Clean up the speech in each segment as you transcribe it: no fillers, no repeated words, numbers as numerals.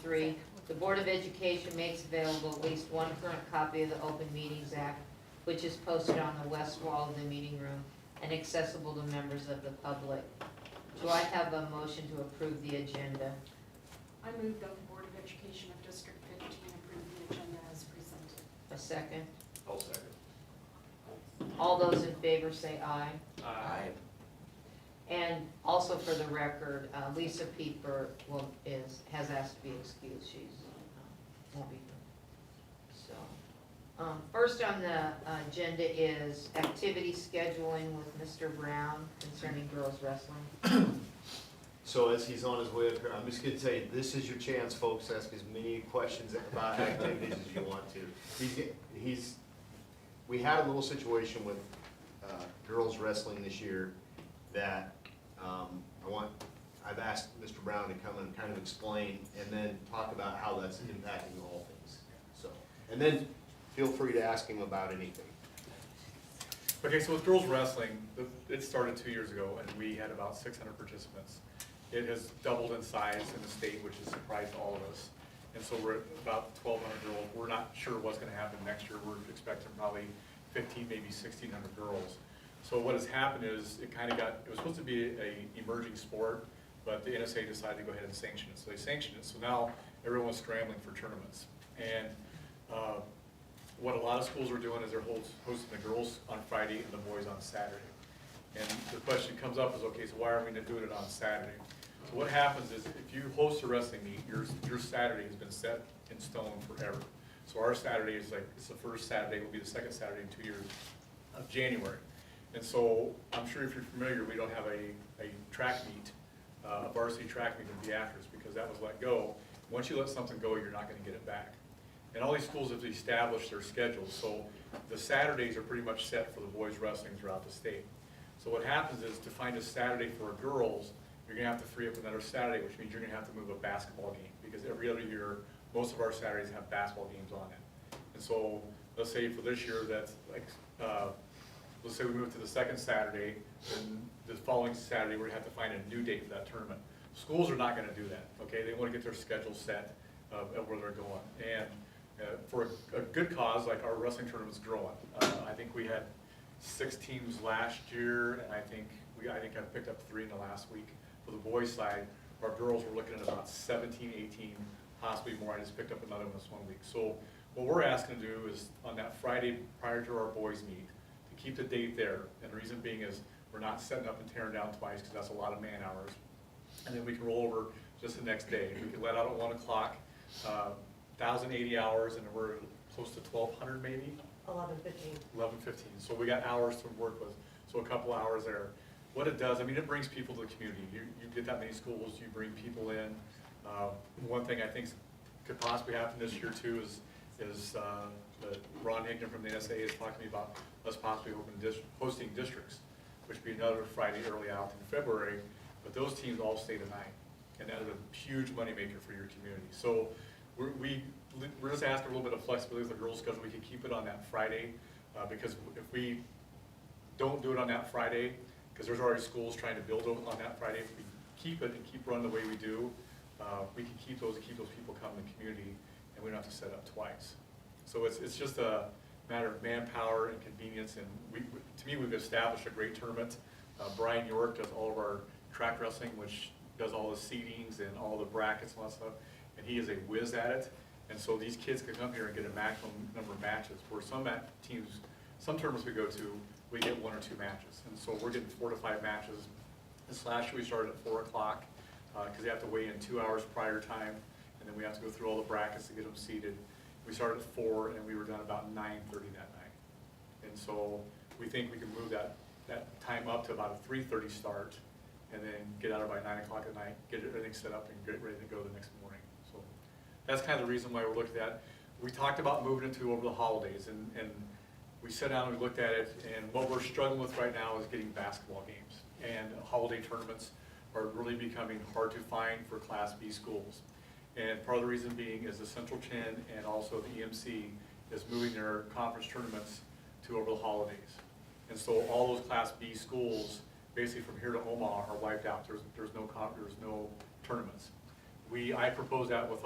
3, the Board of Education makes available at least one current copy of the Open Meetings Act, which is posted on the west wall of the meeting room and accessible to members of the public. Do I have a motion to approve the agenda? I move that the Board of Education of District 15 approve the agenda as presented. A second? I'll second. All those in favor say aye. Aye. And also for the record, Lisa Pieper has asked to be excused. She's won't be here. So, first on the agenda is activity scheduling with Mr. Brown concerning girls wrestling. So as he's on his way up here, I'm just gonna say, this is your chance, folks, ask as many questions about activities as you want to. We had a little situation with girls wrestling this year that I've asked Mr. Brown to come and kind of explain and then talk about how that's impacting all things. So, and then feel free to ask him about anything. Okay, so with girls wrestling, it started 2 years ago and we had about 600 participants. It has doubled in size in the state, which has surprised all of us. And so we're at about 1,200 girls. We're not sure what's gonna happen next year. We're expecting probably 15, maybe 1,600 girls. So what has happened is it was supposed to be a emerging sport, but the NSA decided to go ahead and sanction it. So they sanctioned it. So now everyone's scrambling for tournaments. And what a lot of schools are doing is they're hosting the girls on Friday and the boys on Saturday. And the question comes up is, okay, so why are we doing it on Saturday? So what happens is if you host a wrestling meet, your Saturday has been set in stone forever. So our Saturday is it's the first Saturday, will be the second Saturday in 2 years of January. And so I'm sure if you're familiar, we don't have a track meet, a varsity track meet in Beatrice because that was let go. Once you let something go, you're not gonna get it back. And all these schools have established their schedules, so the Saturdays are pretty much set for the boys wrestling throughout the state. So what happens is to find a Saturday for girls, you're gonna have to free up another Saturday, which means you're gonna have to move a basketball game because every other year, most of our Saturdays have basketball games on it. And so let's say for this year, that's let's say we move to the second Saturday, and the following Saturday, we're gonna have to find a new date for that tournament. Schools are not gonna do that, okay? They wanna get their schedule set of where they're going. And for a good cause, like our wrestling tournament's growing. I think we had 6 teams last year, and I think I've picked up 3 in the last week. For the boys side, our girls were looking at about 17, 18, possibly more. I just picked up another one this 1 week. So what we're asking to do is on that Friday prior to our boys meet, to keep the date there. And the reason being is we're not setting up and tearing down twice because that's a lot of man hours. And then we can roll over just the next day. We can let out at 1 o'clock, 1,080 hours, and we're close to 1,200 maybe? 11:15. 11:15. So we got hours to work with, so a couple hours there. What it does, I mean, it brings people to the community. You get that many schools, you bring people in. One thing I think could possibly happen this year too is Ron Higdon from the NSA is talking to me about us possibly hosting districts, which would be another Friday early out in February, but those teams all stay the night. And that is a huge moneymaker for your community. So we're just asking a little bit of flexibility with the girls' schedule. We can keep it on that Friday, because if we don't do it on that Friday, because there's already schools trying to build on that Friday, if we keep it and keep running the way we do, we can keep those people coming to the community, and we don't have to set up twice. So it's just a matter of manpower and convenience, and to me, we've established a great tournament. Brian York does all of our track wrestling, which does all the seedings and all the brackets and all that stuff, and he is a whiz at it. And so these kids can come here and get a maximum number of matches, where some tournaments we go to, we get 1 or 2 matches. And so we're getting 4 to 5 matches. This last year we started at 4 o'clock, because they have to weigh in 2 hours prior time, and then we have to go through all the brackets to get them seated. We started at 4, and we were done about 9:30 that night. And so we think we can move that time up to about a 3:30 start, and then get out of by 9 o'clock at night, get everything set up, and get ready to go the next morning. So that's kind of the reason why we're looking at that. We talked about moving into over the holidays, and we sat down and we looked at it, and what we're struggling with right now is getting basketball games. And holiday tournaments are really becoming hard to find for Class B schools. And part of the reason being is the Central Chin and also the EMC is moving their conference tournaments to over the holidays. And so all those Class B schools, basically from here to Omaha, are wiped out. There's no tournaments. I proposed that with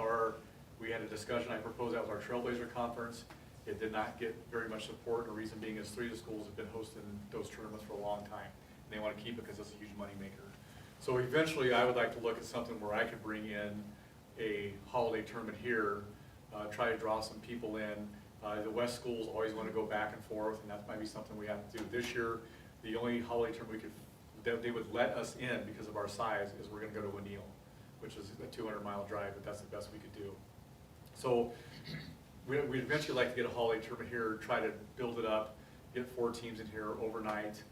we had a discussion, I proposed that with our Trailblazer Conference. It did not get very much support, the reason being is 3 of the schools have been hosting those tournaments for a long time. And they want to keep it because it's a huge moneymaker. So eventually, I would like to look at something where I could bring in a holiday tournament here, try to draw some people in. The West schools always want to go back and forth, and that might be something we have to do. This year, the only holiday tournament that they would let us in because of our size is we're going to go to O'Neill, which is a 200-mile drive, but that's the best we could do. So we'd eventually like to get a holiday tournament here, try to build it up, get 4 teams in here overnight,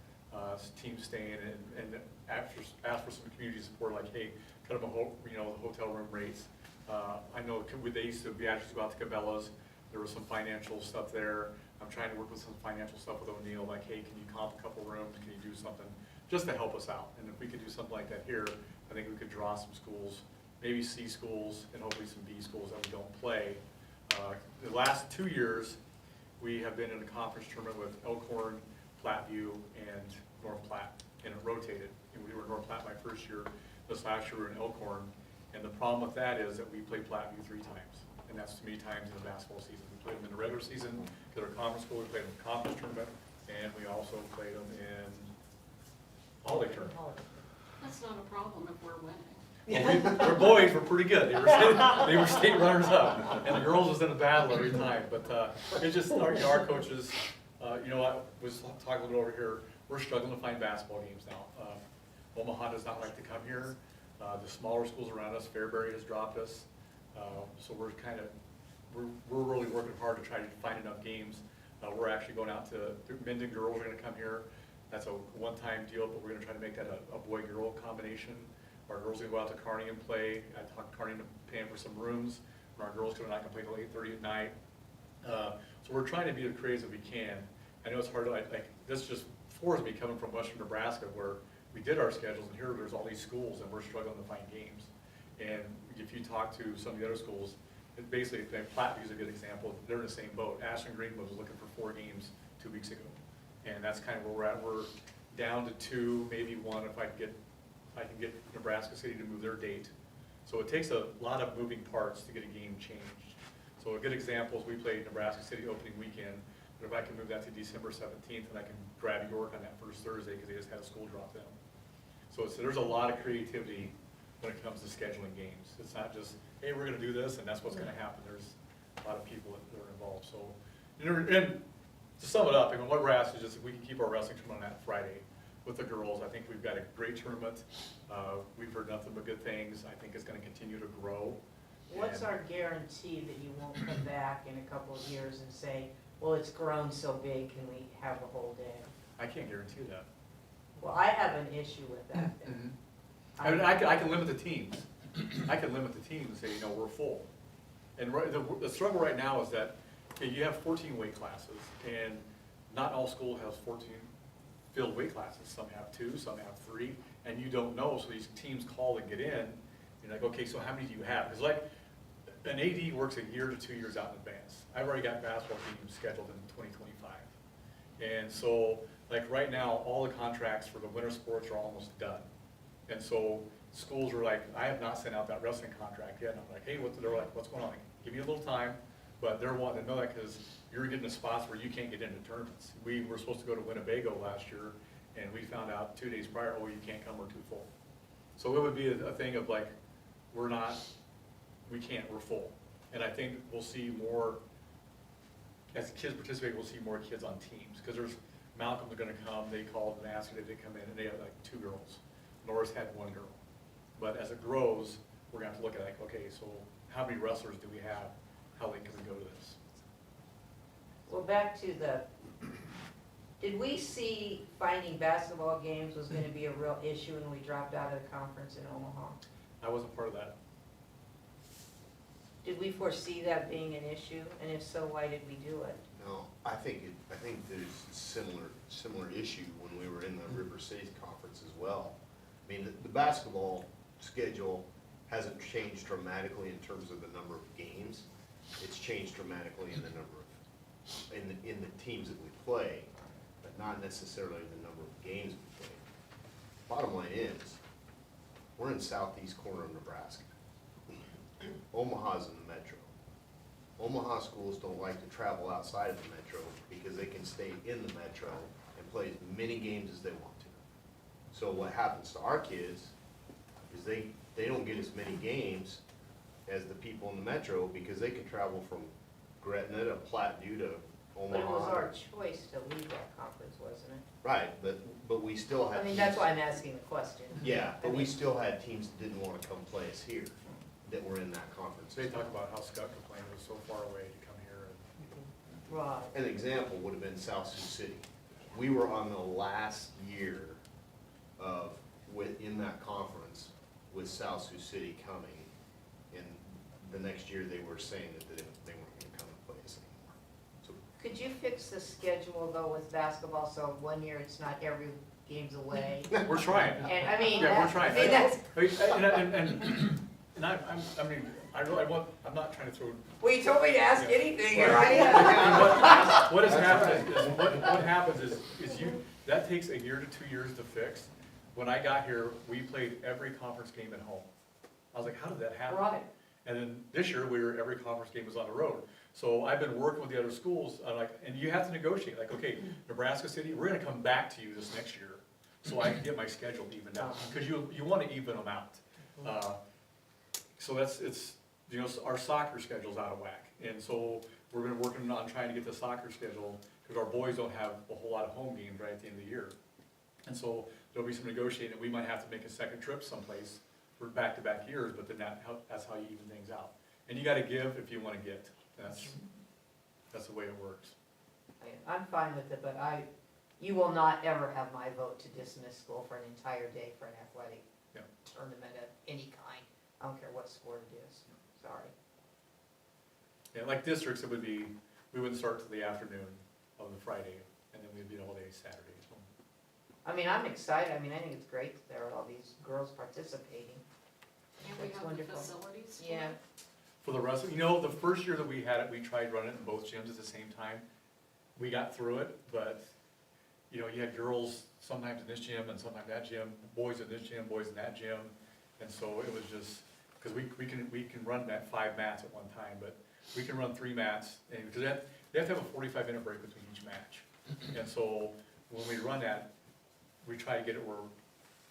teams staying, and ask for some community support, like, hey, cut them the hotel room rates. I know they used to be actually go out to Cabela's. There was some financial stuff there. I'm trying to work with some financial stuff with O'Neill, like, hey, can you comp a couple rooms? Can you do something just to help us out? And if we could do something like that here, I think we could draw some schools, maybe C schools and hopefully some B schools that we don't play. The last 2 years, we have been in a conference tournament with Elkhorn, Platteview, and North Platte, and it rotated. And we were in North Platte my first year. This last year we were in Elkhorn, and the problem with that is that we played Platteview 3 times, and that's too many times in the basketball season. We played them in the regular season because they're conference school. We played them in the conference tournament, and we also played them in holiday tournament. That's not a problem if we're winning. Well, their boys were pretty good. They were state runners up, and the girls was in a battle every time. But it's just our coaches. I was talking a little bit over here. We're struggling to find basketball games now. Omaha does not like to come here. The smaller schools around us, Fairbury has dropped us. So we're really working hard to try to find enough games. We're actually going out to Minden girls are going to come here. That's a one-time deal, but we're going to try to make that a boy-girl combination. Our girls are going to go out to Kearney and play. I talked to Kearney to pay for some rooms. And our girls are not going to play till 8:30 at night. So we're trying to be as creative as we can. I know it's hard to, this just floors me coming from Western Nebraska where we did our schedules and here there's all these schools and we're struggling to find games. And if you talk to some of the other schools, it basically, Platteview is a good example. They're in the same boat. Ashland Greenwood was looking for 4 games 2 weeks ago. And that's kind of where we're at. We're down to 2, maybe 1 if I can get Nebraska City to move their date. So it takes a lot of moving parts to get a game changed. So a good example is we played Nebraska City opening weekend, but if I can move that to December 17th and I can grab York on that first Thursday because they just had a school drop them. So there's a lot of creativity when it comes to scheduling games. It's not just, hey, we're going to do this and that's what's going to happen. There's a lot of people that are involved. So, and to sum it up, what we're asking is just if we can keep our wrestling tournament on that Friday with the girls. I think we've got a great tournament. We've heard nothing but good things. I think it's going to continue to grow. What's our guarantee that you won't come back in a couple of years and say, well, it's grown so big, can we have the whole day? I can't guarantee that. Well, I have an issue with that then. I mean, I can limit the teams. I can limit the teams and say, we're full. And the struggle right now is that you have 14 weight classes, and not all school has 14 filled weight classes. Some have 2, some have 3, and you don't know. So these teams call and get in. You're like, okay, so how many do you have? Because an AD works a year to 2 years out in advance. I've already got basketball teams scheduled in 2025. And so, right now, all the contracts for the winter sports are almost done. And so schools are like, I have not sent out that wrestling contract yet. And I'm like, hey, they're like, what's going on? Give me a little time. But they're wanting to know that because you're getting to spots where you can't get into tournaments. We were supposed to go to Winnebago last year, and we found out 2 days prior, oh, you can't come, we're too full. So it would be a thing of we can't, we're full. And I think we'll see more, as kids participate, we'll see more kids on teams. Because there's Malcolm's going to come, they called and asked if they come in, and they had 2 girls. Norris had 1 girl. But as it grows, we're going to have to look at okay, so how many wrestlers do we have? How late can we go to this? Well, back to did we see finding basketball games was going to be a real issue when we dropped out of the conference in Omaha? I wasn't part of that. Did we foresee that being an issue? And if so, why did we do it? No, I think there's a similar issue when we were in the River Cities Conference as well. I mean, the basketball schedule hasn't changed dramatically in terms of the number of games. It's changed dramatically in the number of, in the teams that we play, but not necessarily the number of games we play. Bottom line is, we're in southeast corner of Nebraska. Omaha's in the metro. Omaha schools don't like to travel outside of the metro because they can stay in the metro and play as many games as they want to. So what happens to our kids is they don't get as many games as the people in the metro because they can travel from Gretna to Platteview to Omaha. But it was our choice to leave that conference, wasn't it? Right, but we still had. I mean, teams- that's why I'm asking the question. Yeah, but I we mean- still had teams that didn't wanna come play us here, that were in that conference. They talked about how Scott complained it was so far away to come here. And Right. An example would have been South Sioux City. We were on the last year of, in that conference with South Sioux City coming. And the next year, they were saying that they weren't gonna come and play us anymore. So, Could you fix the schedule though with basketball, so 1 year it's not every game's away? We're trying. And I mean, Yeah, we're that- trying. I mean, that's, And I'm not trying to throw. well, you told me to ask Yeah. anything, here Right. I am. What has happened is, what happens is that takes a year to 2 years to fix. When I got here, we played every conference game at home. I was like, how did that happen? Right. And then this year, every conference game was on the road. So I've been working with the other schools, and you have to negotiate, like, okay, Nebraska City, we're gonna come back to you this next year, so I can get my schedule evened out, because you wanna even them out. So our soccer schedule's out of whack, and so we're been working on trying to get the soccer schedule, because our boys don't have a whole lot of home games right at the end of the year. And so there'll be some negotiating, we might have to make a second trip someplace for back-to-back years, but then that's how you even things out. And you gotta give if you wanna get, that's the way it works. I'm fine with it, but you will not ever have my vote to dismiss school for an entire day for an athletic Yeah. tournament of any kind. I don't care what sport it is, sorry. Yeah, like districts, it would be, we wouldn't start till the afternoon of the Friday, and then we'd be all day Saturday, so. I mean, I'm excited, I mean, I think it's great that there are all these girls participating. And we That's have the wonderful. facilities for Yeah, it. For the rest, the first year that we had it, we tried running it in both gyms at the same time. We got through it, but, you had girls sometimes in this gym and sometimes that gym, boys in this gym, boys in that gym. And so it was just, because we can run that 5 mats at one time, but we can run 3 mats, and, because they have to have a 45-minute break between each match. And so when we run that, we try to get it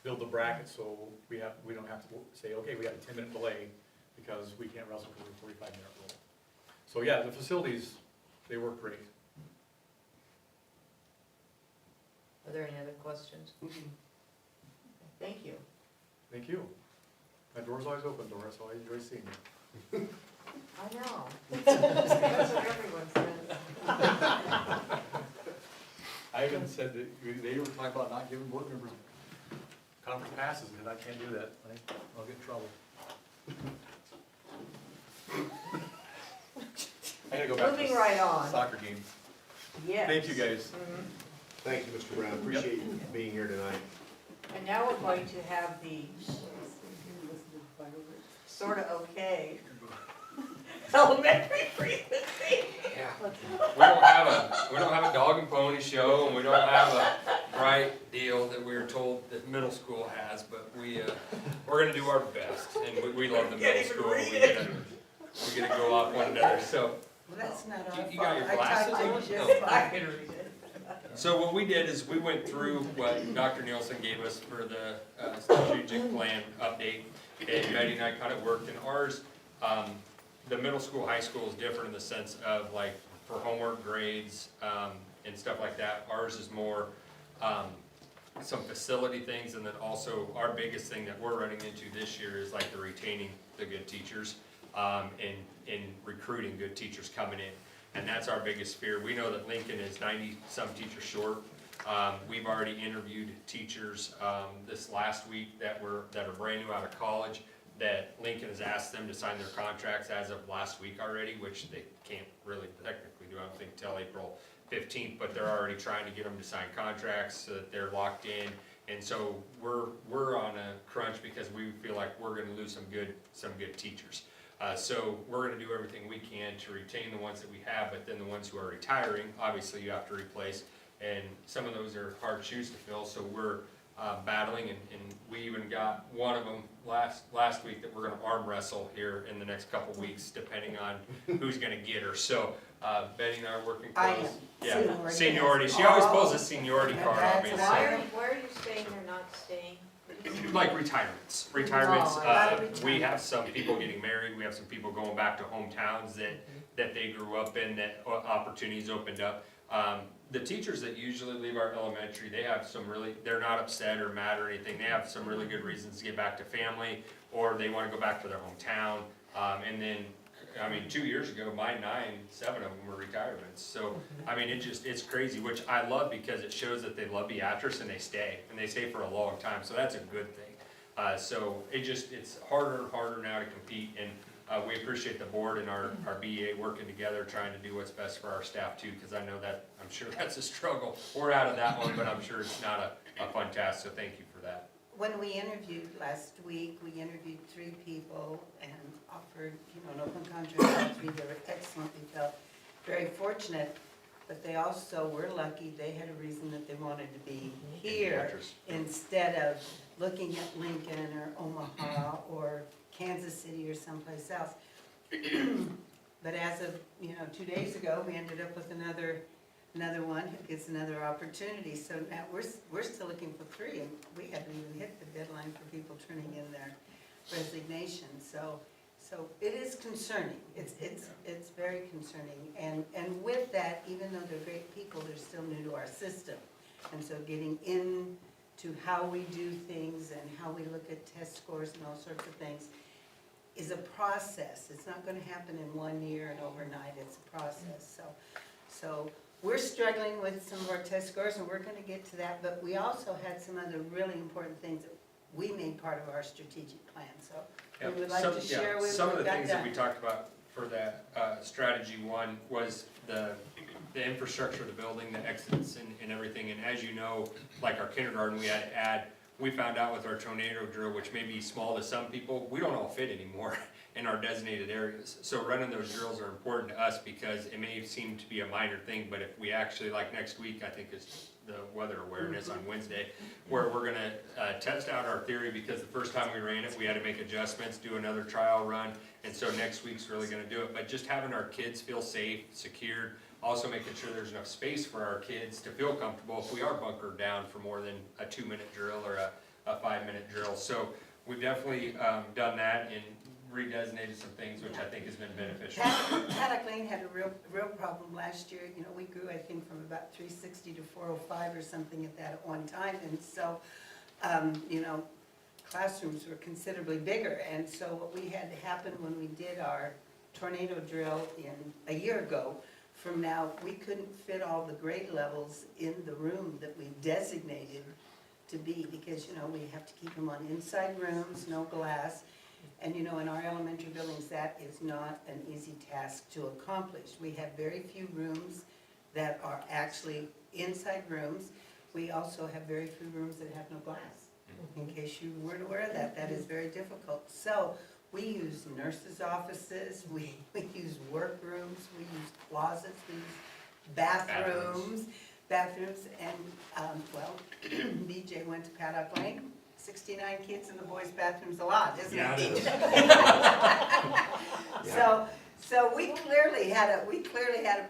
build the bracket, so we don't have to say, okay, we got a 10-minute delay, because we can't wrestle for the 45-minute rule. So yeah, the facilities, they work great. are there any other questions? Thank you. Thank you. My door's always open, Doris, so I enjoy seeing you. I know. That's what everyone says. I even said that, they were talking about not giving board members conference passes, and I can't do that. I'll get in trouble. I gotta go back to Moving right on. soccer game. Yes. Thank you, guys. Mhm. thank you, Mr. Brown, appreciate you being here tonight. And now we're going to have the sort of okay elementary frequency. Yeah. We don't have a dog and pony show, and we don't have a bright deal that we were told that middle school has, but we're gonna do our best, and we love the Can't middle even school. read We get to go off one another, so. Well, that's not our fault. You got your I glasses typed it on? just No. I fine. can read it. So what we did is we went through what Dr. Nielsen gave us for the strategic plan update, and Betty and I kind of worked, and ours, the middle school, high school is different in the sense of like for homework grades, and stuff like that. Ours is more, some facility things, and then also our biggest thing that we're running into this year is like the retaining the good teachers, and recruiting good teachers coming in. And that's our biggest fear. We know that Lincoln is 90-some teachers short. We've already interviewed teachers, this last week that are brand new out of college, that Lincoln has asked them to sign their contracts as of last week already, which they can't really technically do, I don't think, till April 15th, but they're already trying to get them to sign contracts so that they're locked in. And so we're on a crunch because we feel like we're gonna lose some good teachers. So we're gonna do everything we can to retain the ones that we have, but then the ones who are retiring, obviously you have to replace. And some of those are hard shoes to fill, so we're battling, and we even got one of them last week that we're gonna arm wrestle here in the next couple weeks, depending on who's gonna get her. So, Betty and I are working I close. am. Yeah, seniority. She always pulls a seniority card on me. That's Why are you saying they're not staying? Like retirements. Oh, a lot of We have some people getting married, we have some people going back to hometowns that they grew up in, that opportunities opened up. The teachers that usually leave our elementary, they have some really, they're not upset or mad or anything, they have some really good reasons to get back to family, or they wanna go back to their hometown. And then, 2 years ago, my 7 of them were retirements, so, it's crazy, which I love because it shows that they love Beatrice and they stay for a long time, so that's a good thing. So it's harder and harder now to compete, and we appreciate the board and our BEA working together, trying to do what's best for our staff too, because I know that, I'm sure that's a struggle. We're out of that one, but I'm sure it's not a fun task, so thank you for that. When we interviewed last week, we interviewed 3 people and offered, an open contract to all 3. They were excellent. We felt very fortunate, but they also were lucky. They had a reason that they wanted to be here Beatrice. instead of looking at Lincoln or Omaha or Kansas City or someplace else. But as of, 2 days ago, we ended up with another one who gets another opportunity. So now we're still looking for 3, and we haven't even hit the deadline for people turning in their resignation. So it is concerning. It's very concerning. And with that, even though they're great people, they're still new to our system. And so getting into how we do things and how we look at test scores and all sorts of things is a process. It's not going to happen in 1 year and overnight. It's a process. So we're struggling with some of our test scores, and we're going to get to that. But we also had some other really important things that we made part of our strategic plan. So we would like to share with Some of the got things that we talked about for that strategy one was the infrastructure of the building, the exits and everything. And as you know, like our kindergarten, we had to add, we found out with our tornado drill, which may be small to some people, we don't all fit anymore in our designated areas. So running those drills are important to us because it may seem to be a minor thing, but if we actually, like next week, I think is the weather awareness on Wednesday, where we're gonna test out our theory, because the first time we ran it, we had to make adjustments, do another trial run, and so next week's really gonna do it. But just having our kids feel safe, secured, also making sure there's enough space for our kids to feel comfortable if we are bunkered down for more than a 2-minute drill or a 5-minute drill. So we've definitely done that and redesignated some things, which I think has been beneficial. Paddock Lane had a real problem last year. We grew, I think, from about 360 to 405 or something at one time. And so, classrooms were considerably bigger. And so what we had to happen when we did our tornado drill a year ago, from now, we couldn't fit all the grade levels in the room that we designated to be, because, we have to keep them on inside rooms, no glass. And, in our elementary buildings, that is not an easy task to accomplish. We have very few rooms that are actually inside rooms. We also have very few rooms that have no glass. In case you weren't aware of that, that is very difficult. So we use nurses' offices, we use workrooms, we use closets, we use bathrooms, and, BJ went to Paddock Lane. 69 kids in the boys' bathrooms a lot, isn't it? Yeah. So we clearly had a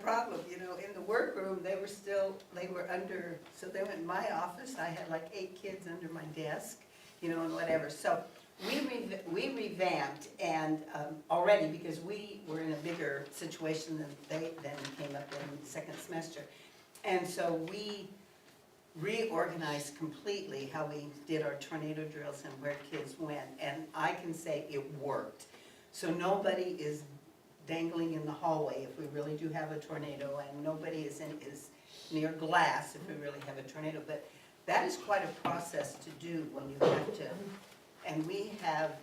problem, in the workroom, they were under, so they went in my office, I had like 8 kids under my desk, and whatever. So we revamped, and already, because we were in a bigger situation than they then came up in the second semester. And so we reorganized completely how we did our tornado drills and where kids went, and I can say it worked. So nobody is dangling in the hallway if we really do have a tornado, and nobody is near glass if we really have a tornado. But that is quite a process to do when you have to. And we have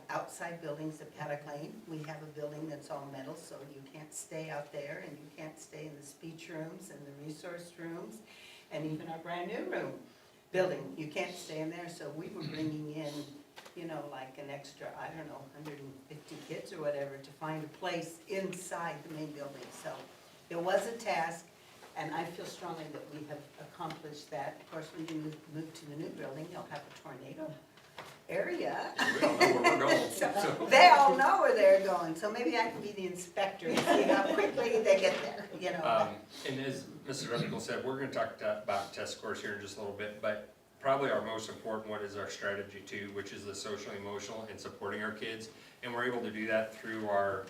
outside buildings at Paddock Lane. We have a building that's all metal, so you can't stay out there, and you can't stay in the speech rooms and the resource rooms. And even our brand new building, you can't stay in there. So we were bringing in, like an extra, 150 kids or whatever to find a place inside the main building. So it was a task, And I feel strongly that we have accomplished that. Of course, when you move to the new building, you'll have a tornado area. We don't know where we're going, So so. they all know where they're going, so maybe I can be the inspector and see how quickly they get there, you know. And as Mrs. Rutherford said, we're gonna talk about test scores here in just a little bit, but probably our most important one is our strategy too, which is the social emotional and supporting our kids. And we're able to do that through our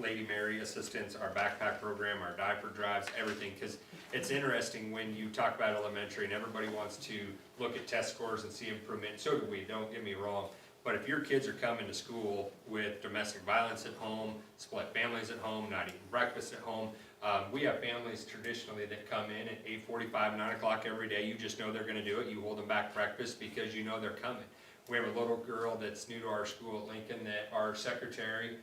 Lady Mary assistance, our backpack program, our diaper drives, everything. Because it's interesting when you talk about elementary and everybody wants to look at test scores and see improvement. So do we, don't get me wrong. But if your kids are coming to school with domestic violence at home, split families at home, not eating breakfast at home, we have families traditionally that come in at 8:45, 9 o'clock every day. You just know they're gonna do it. You hold them back breakfast because you know they're coming. We have a little girl that's new to our school at Lincoln that our secretary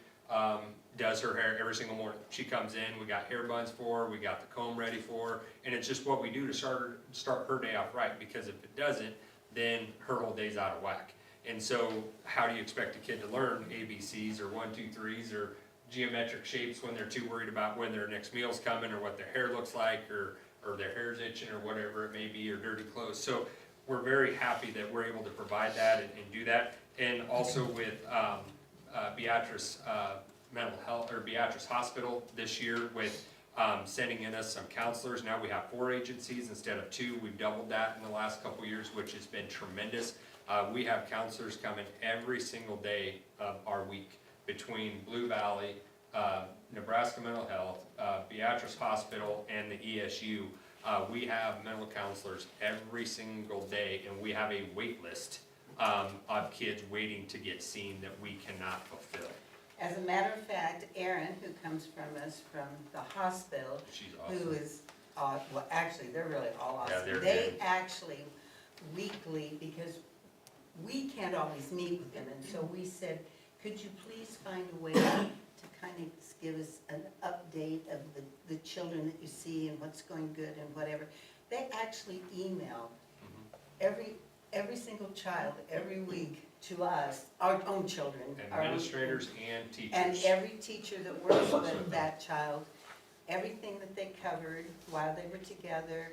does her hair every single morning. She comes in, we got hair buns for her, we got the comb ready for her, and it's just what we do to start her day off right, because if it doesn't, then her whole day's out of whack. And so how do you expect a kid to learn ABCs or 1, 2, 3s or geometric shapes when they're too worried about when their next meal's coming or what their hair looks like or their hair's itching or whatever it may be, or dirty clothes. So we're very happy that we're able to provide that and do that. And also with Beatrice Mental Health, or Beatrice Hospital this year with sending in us some counselors. Now we have 4 agencies instead of 2. We've doubled that in the last couple of years, which has been tremendous. We have counselors coming every single day of our week between Blue Valley, Nebraska Mental Health, Beatrice Hospital, and the ESU. We have mental counselors every single day, and we have a wait list of kids waiting to get seen that we cannot fulfill. As a matter of fact, Erin, who comes from us from the hospital, She's who awesome. is, well, actually, they're really all Yeah, awesome. they're They good. actually weekly, because we can't always meet with them, and so we said, could you please find a way to kind of give us an update of the children that you see and what's going good and whatever. They actually email every single child every week to us, our own children. our own- Administrators and teachers. And every teacher that works with that child, everything that they covered while they were together,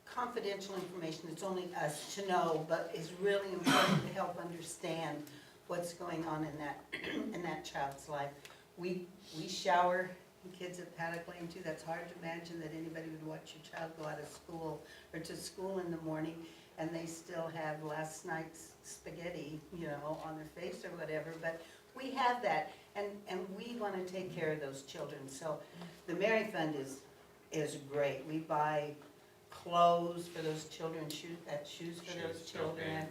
confidential information that's only us to know, but is really important to help understand what's going on in that child's life. We shower kids at Paddock Lane too. That's hard to imagine that anybody would watch your child go out of school or to school in the morning and they still have last night's spaghetti, you know, on their face or whatever. But we have that, and we want to take care of those children. So the Mary Fund is great. We buy clothes for those children, shoes for those Shoes, children.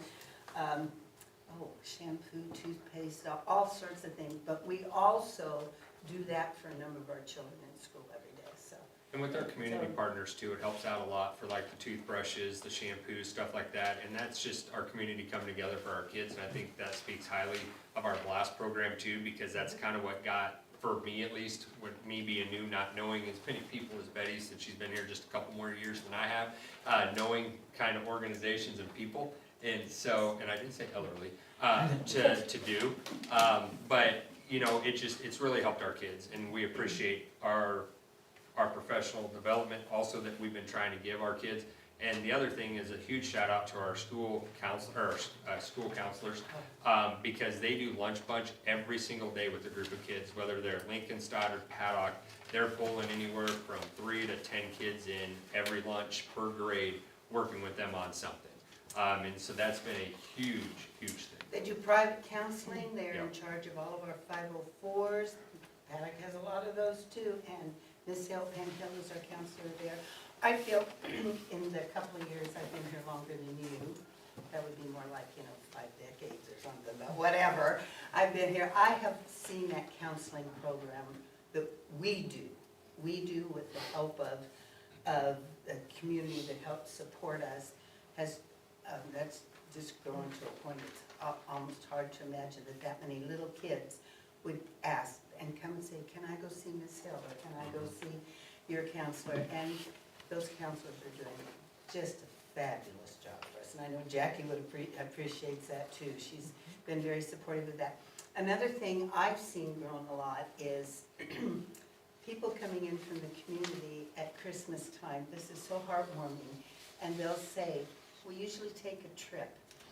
Shampoo, toothpaste, all sorts of things. But we also do that for a number of our children in school every day, so. And with our community So- partners too, it helps out a lot for like the toothbrushes, the shampoos, stuff like that. And that's just our community coming together for our kids. And I think that speaks highly of our BLAST program too, because that's kind of what got, for me at least, with me being new, not knowing as many people as Betty, since she's been here just a couple more years than I have, knowing kind of organizations and people. And so, and I didn't say elderly, to do. But, you know, it's really helped our kids, and we appreciate our professional development also that we've been trying to give our kids. And the other thing is a huge shout out to our school counselors, because they do lunch bunch every single day with a group of kids, whether they're Lincoln, Stoddard, Paddock. They're pulling anywhere from 3 to 10 kids in every lunch per grade, working with them on something. And so that's been a huge, huge thing. They do private counseling, they're in Yeah. charge of all of our 504s. Paddock has a lot of those too, and Miss Hill is our counselor there. I feel in the couple of years I've been here longer than you, that would be more like, 5 decades or something, but whatever. I've been here, I have seen that counseling program that we do with the help of the community that helps support us, that's just grown to a point, it's almost hard to imagine that many little kids would ask and come and say, can I go see Miss Hill, or can I go see your counselor? And those counselors are doing just a fabulous job for us. And I know Jackie would appreciates that too. She's been very supportive of that. Another thing I've seen grown a lot is people coming in from the community at Christmas time, this is so heartwarming, and they'll say, we usually take a trip,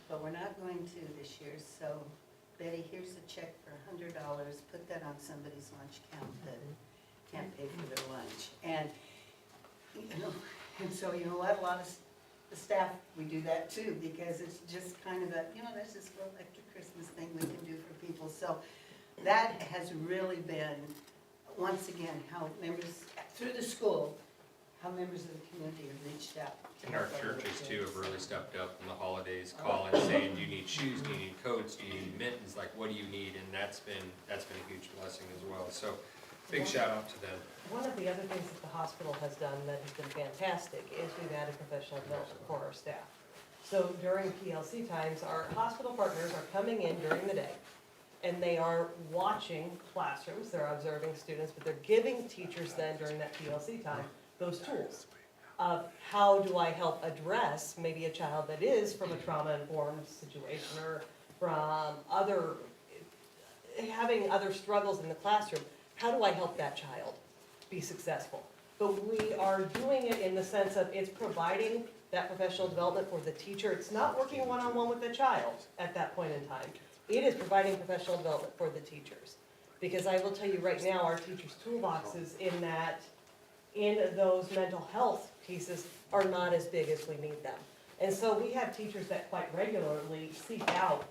but we're not going to this year, so Betty, here's a check for $100, put that on somebody's lunch count that can't pay for their lunch. And, you know, and so, you know what, a lot of the staff, we do that too, because it's just kind of a, you know, there's this little extra Christmas thing we can do for people. So that has really been, once again, how members, through the school, how members of the community have reached out. to And our help other churches too kids. have really stepped up in the holidays, calling, saying, do you need shoes, do you need coats, do you need mittens, like, what do you need? And that's been a huge blessing as well, so big shout out to them. One of the other things that the hospital has done that has been fantastic is we've added professional development for our staff. So during PLC times, our hospital partners are coming in during the day, and they are watching classrooms, they're observing students, but they're giving teachers then during that PLC time those tools of how do I help address maybe a child that is from a trauma-informed situation or from having other struggles in the classroom. How do I help that child be successful? But we are doing it in the sense of it's providing that professional development for the teacher. It's not working one-on-one with the child at that point in time. It is providing professional development for the teachers. Because I will tell you right now, our teachers' toolboxes in those mental health pieces are not as big as we need them. And so we have teachers that quite regularly seek out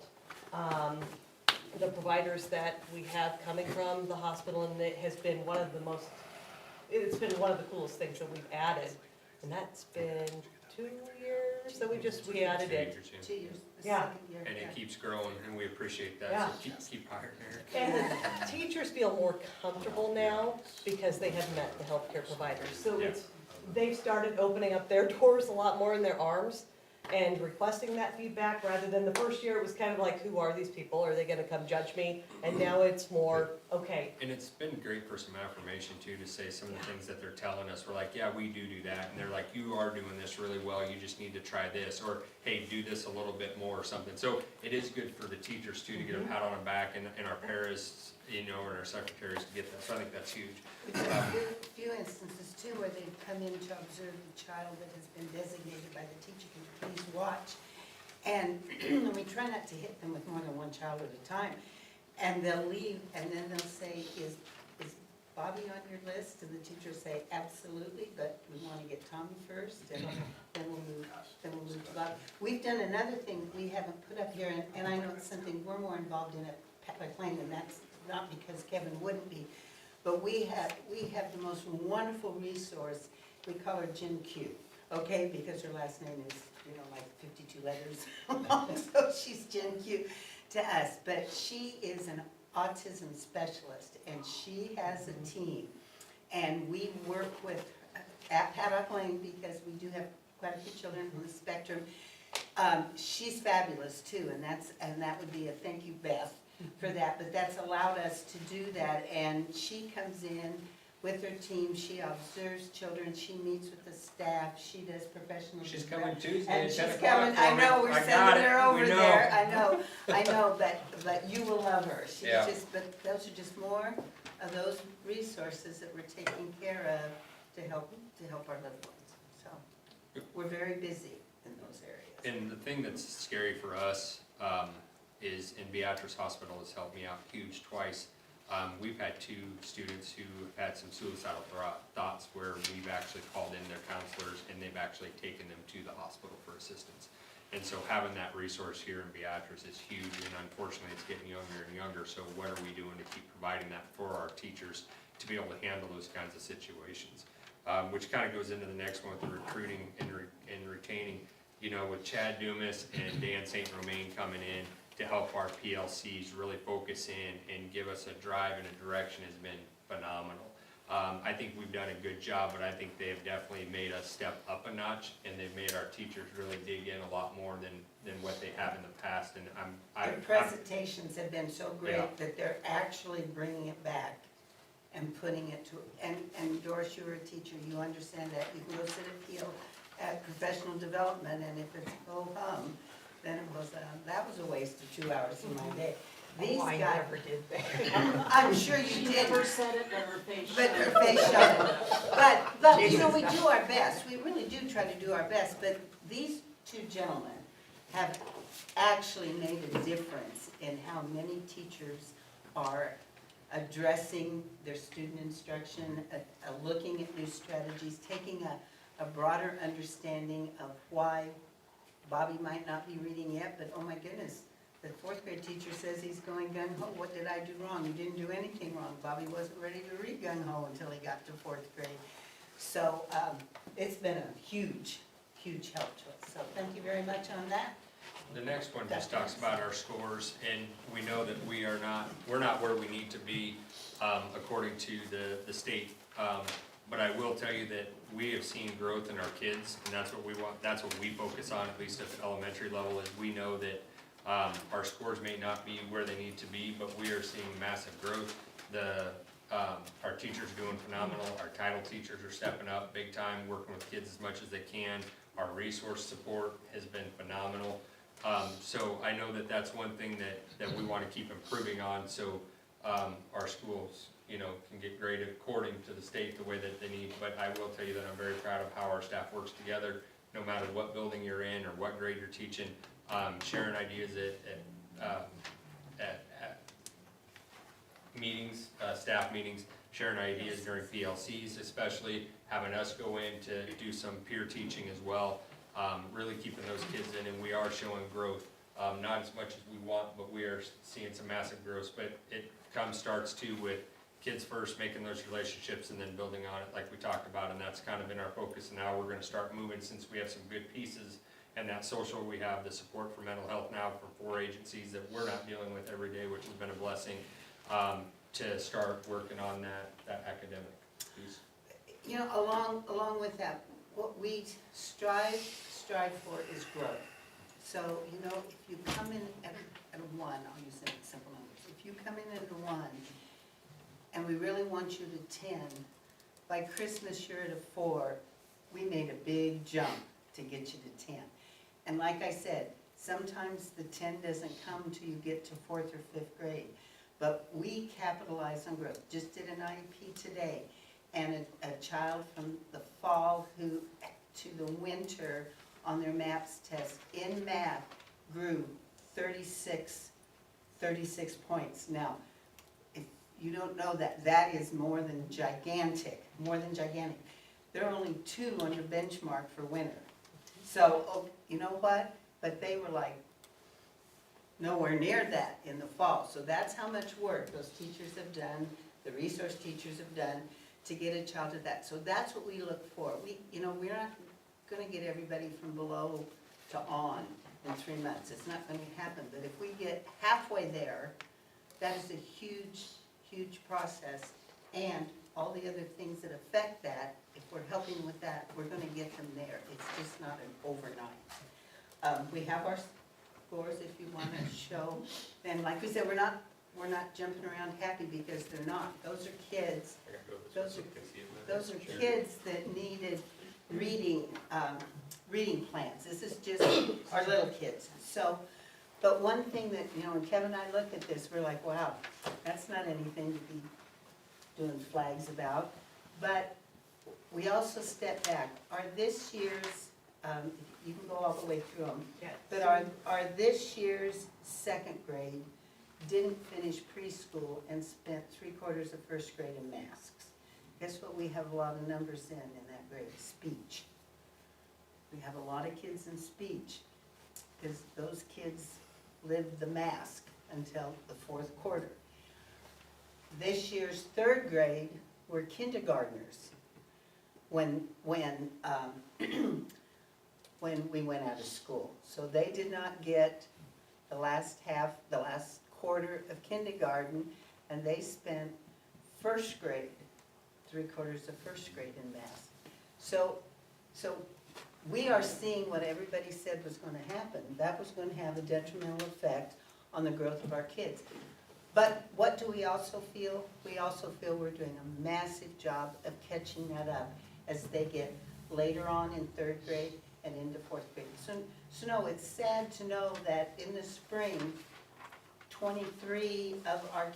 the providers that we have coming from the hospital, and it has been it's been one of the coolest things that we've added. And that's been 2 years that we added it. 2 years, the Yeah. second year. And yeah. it keeps growing, and we appreciate that, Yeah. so keep hiring Eric. And the teachers feel more comfortable now because they have met the healthcare providers. So they've started opening up their doors a lot more in their arms and requesting that feedback, rather than the first year it was kind of like, who are these people? Are they gonna come judge me? And now it's more, okay, And it's been great for some affirmation too, to say some of the things that they're telling us. We're like, yeah, we do that. And they're like, you are doing this really well. You just need to try this. Or, hey, do this a little bit more or something. So it is good for the teachers too, to get a pat on the back, and our paras, and our secretaries to get that. So I think that's huge. We've had a few instances too where they've come in to observe the child that has been designated by the teacher, can you please watch? And we try not to hit them with more than one child at a time. And they'll leave, and then they'll say, is Bobby on your list? And the teacher will say, absolutely, but we want to get Tommy first, and then we'll move to Bobby. We've done another thing that we haven't put up here, and I know it's something we're more involved in at Pat McLean, and that's not because Kevin wouldn't be. But we have the most wonderful resource. We call her Jim Q, okay? Because her last name is, like 52 letters long, so she's Jim Q to us. But she is an autism specialist, and she has a team. And we work with, at Paddock Lane, because we do have quite a few children on the spectrum. She's fabulous too, and that would be a thank you, Beth, for that. But that's allowed us to do that, and she comes in with her team, she observes children, she meets with the staff, she does professional She's development. coming Tuesday And at she's 10 o'clock coming, I for me. know, we're I got sending it. her over We know. there, I know, but you will love her. She's Yeah. but those are just more of those resources that we're taking care of to help our loved ones. So, we're very busy in those areas. And the thing that's scary for us is, in Beatrice Hospital has helped me out huge twice. We've had 2 students who had some suicidal thoughts, where we've actually called in their counselors, and they've actually taken them to the hospital for assistance. And so having that resource here in Beatrice is huge, and unfortunately it's getting younger and younger. So what are we doing to keep providing that for our teachers to be able to handle those kinds of situations? Which kind of goes into the next one with the recruiting and retaining. With Chad Dumas and Dan St. Romain coming in to help our PLCs really focus in and give us a drive and a direction has been phenomenal. I think we've done a good job, but I think they have definitely made us step up a notch, and they've made our teachers really dig in a lot more than what they have in the past. And Their presentations have been so Yeah. great that they're actually bringing it back and putting it to, and Doris, you're a teacher, you understand that. You can go sit at professional development, and if it's ho hum, then it was, that was a waste of 2 hours of my day. These Oh, I guys, never did that. I'm sure She you did, never said it, but her face but showed. her face showed it. But, you know, we do our best, we really do try to do our best, but these two gentlemen have actually made a difference in how many teachers are addressing their student instruction, looking at new strategies, taking a broader understanding of why Bobby might not be reading yet, but oh my goodness, the fourth grade teacher says he's going gung-ho. What did I do wrong? You didn't do anything wrong. Bobby wasn't ready to read gung-ho until he got to fourth grade. So it's been a huge, huge help to us. So thank you very much on that. The next one just talks about our scores, and we know that we're not where we need to be, according to the state. But I will tell you that we have seen growth in our kids, and that's what we want, that's what we focus on, at least at the elementary level, is we know that, our scores may not be where they need to be, but we are seeing massive growth. Our teachers are doing phenomenal, our title teachers are stepping up big time, working with kids as much as they can. Our resource support has been phenomenal. So I know that that's one thing that we want to keep improving on, so our schools, you know, can get graded according to the state the way that they need. But I will tell you that I'm very proud of how our staff works together, no matter what building you're in or what grade you're teaching, sharing ideas at meetings, staff meetings, sharing ideas during PLCs, especially having us go in to do some peer teaching as well. Really keeping those kids in, and we are showing growth. Not as much as we want, but we are seeing some massive growth. But it starts too with kids first, making those relationships and then building on it like we talked about, and that's kind of been our focus. And now we're gonna start moving, since we have some good pieces and that social, we have the support for mental health now for 4 agencies that we're not dealing with every day, which has been a blessing, to start working on that academic piece. You know, along with that, what we strive for is growth. So, you know, if you come in at a 1, I'll use simple numbers. If you come in at a 1, and we really want you to 10, by Christmas you're at a 4, we made a big jump to get you to 10. And like I said, sometimes the 10 doesn't come until you get to 4th or 5th grade. But we capitalize on growth. Just did an IEP today, and a child from the fall who, to the winter on their MAPS test in math, grew 36 points. Now, if you don't know that, that is more than gigantic, There are only 2 on your benchmark for winter. So, oh, you know what? But they were like nowhere near that in the fall. So that's how much work those teachers have done, the resource teachers have done, to get a child to that. So that's what we look for. We're not gonna get everybody from below to on in 3 months. It's not gonna happen. But if we get halfway there, that is a huge, huge process. And all the other things that affect that, if we're helping with that, we're gonna get them there. It's just not an overnight. We have our scores if you wanna show. And like we said, we're not jumping around happy because they're not. Those are kids. I gotta go this way Those so are- you can see it. Those are kids that needed reading plans. This is just our little kids. So, but one thing that, you know, when Kevin and I look at this, we're like, wow, that's not anything to be doing flags about. But we also step back. Are this year's, you can go all the way through them, but are this year's 2nd grade didn't finish preschool and spent 3/4 of 1st grade in masks? Guess what we have a lot of numbers in that grade? Speech. We have a lot of kids in speech, because those kids lived the mask until the 4th quarter. This year's 3rd grade were kindergartners when we went out of school. So they did not get the last quarter of kindergarten, and they spent 1st grade, 3/4 of 1st grade in math. So we are seeing what everybody said was gonna happen. That was gonna have a detrimental effect on the growth of our kids. But what do we also feel? We also feel we're doing a massive job of catching that up as they get later on in 3rd grade and into 4th grade. So no, it's sad to know that in the spring, 23 of our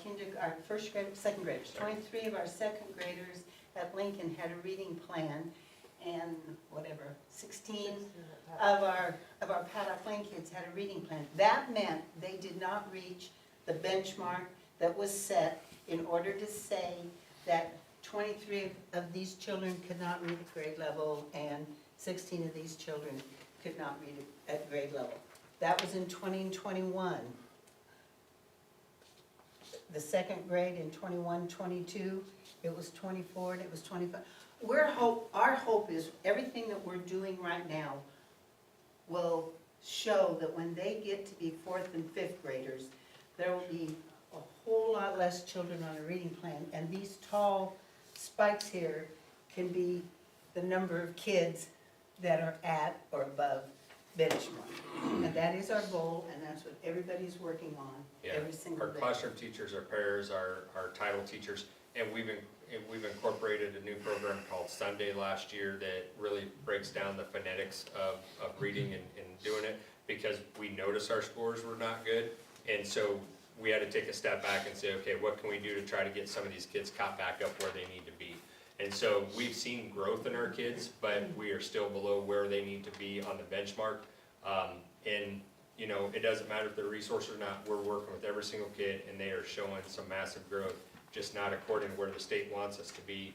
first grade, second graders, 23 of our second graders at Lincoln had a reading plan, and whatever, 16 of our Paddock Lane kids had a reading plan. That meant they did not reach the benchmark that was set in order to say that 23 of these children could not read at grade level and 16 of these children could not read at grade level. That was in 20 and 21. The second grade in 21, 22, it was 24 and it was 25. Our hope is everything that we're doing right now will show that when they get to be 4th and 5th graders, there will be a whole lot less children on a reading plan. And these tall spikes here can be the number of kids that are at or above benchmark. And that is our goal, and that's what everybody's working on Yeah, every single our day. classroom teachers, our pairs, our title teachers, and we've incorporated a new program called Sunday last year that really breaks down the phonetics of reading and doing it, because we noticed our scores were not good, and so we had to take a step back and say, okay, what can we do to try to get some of these kids caught back up where they need to be? And so we've seen growth in our kids, but we are still below where they need to be on the benchmark. And you know, it doesn't matter if they're resourced or not, we're working with every single kid and they are showing some massive growth, just not according to where the state wants us to be,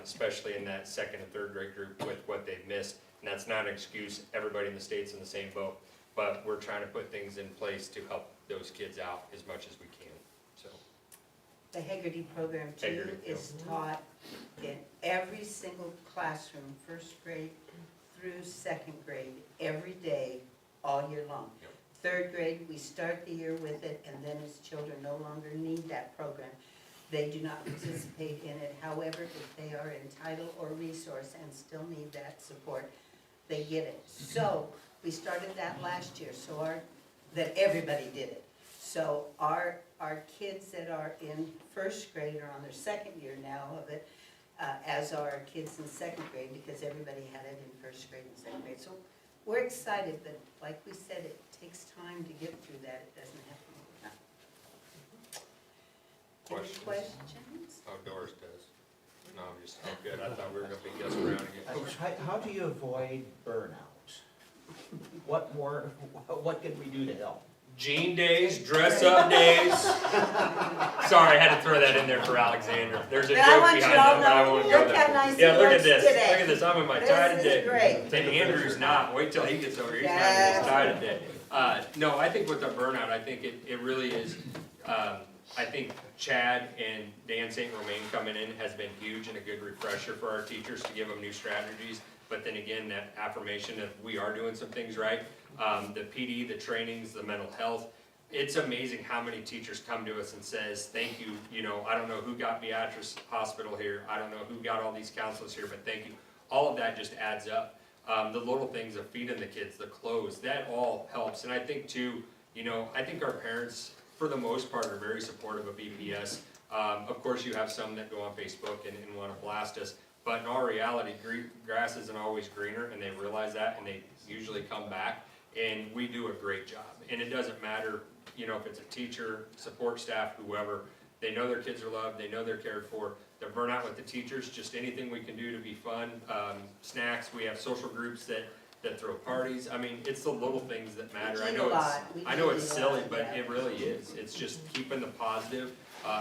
especially in that 2nd and 3rd grade group with what they've missed. And that's not an excuse, everybody in the state's in the same boat, but we're trying to put things in place to help those kids out as much as we can, so. The Hegarty program too Hegarty, is taught in every single classroom, 1st grade through 2nd grade, every day, all year long. Yep. 3rd grade, we start the year with it, and then as children no longer need that program, they do not participate in it. However, if they are entitled or resource and still need that support, they get it. So, we started that last year, that everybody did it. So our kids that are in 1st grade are on their 2nd year now of it, as are our kids in 2nd grade, because everybody had it in 1st grade and 2nd grade. So we're excited, but like we said, it takes time to get through that. It doesn't happen overnight. Any questions? Oh, Doris does. No, I'm just, oh, good, I thought we were gonna be Gus Brown again. How do you avoid burnout? What can we do to help? Jean days, dress up days. Sorry, I had to throw that in there for Alexander. There's a But I joke want you behind all that, but I know, won't go look there. how nice he Yeah, look at looks this, today. look at this, I'm in my tie This today. is great. And Andrew's not, wait till he gets over here, he's not in his tie today. No, I think with the burnout, I think it really is, I think Chad and Dan St. Romain coming in has been huge and a good refresher for our teachers to give them new strategies. But then again, that affirmation that we are doing some things right. The PD, the trainings, the mental health. It's amazing how many teachers come to us and says, thank you, you know, I don't know who got Beatrice Hospital here, I don't know who got all these counselors here, but thank you. All of that just adds up. The little things of feeding the kids, the clothes, that all helps. And I think too, you know, I think our parents, for the most part, are very supportive of BPS. Of course, you have some that go on Facebook and want to blast us, but in all reality, grass isn't always greener, and they realize that, and they usually come back, and we do a great job. And it doesn't matter, you know, if it's a teacher, support staff, whoever, they know their kids are loved, they know they're cared for. The burnout with the teachers, just anything we can do to be fun, snacks, we have social groups that throw parties. I mean, it's the little things that matter. I know it's silly, but it really is. It's just keeping the positive.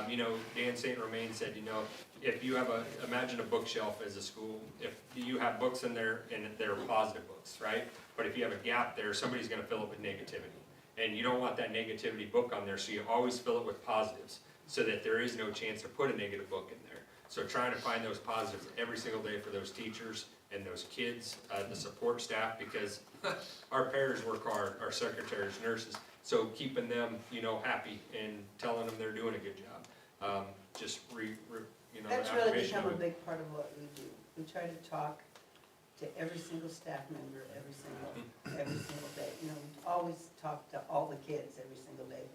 You know, Dan St. Romain said, you know, if you have imagine a bookshelf as a school, if you have books in there and they're positive books, right? But if you have a gap there, somebody's gonna fill it with negativity. And you don't want that negativity book on there, so you always fill it with positives, so that there is no chance to put a negative book in there. So trying to find those positives every single day for those teachers and those kids, the support staff, because our parents work hard, our secretaries, nurses, so keeping them, you know, happy and telling them they're doing a good job. You know, That's really affirmation become a of it. big part of what we do. We try to talk to every single staff member every single day. You know, we always talk to all the kids every single day.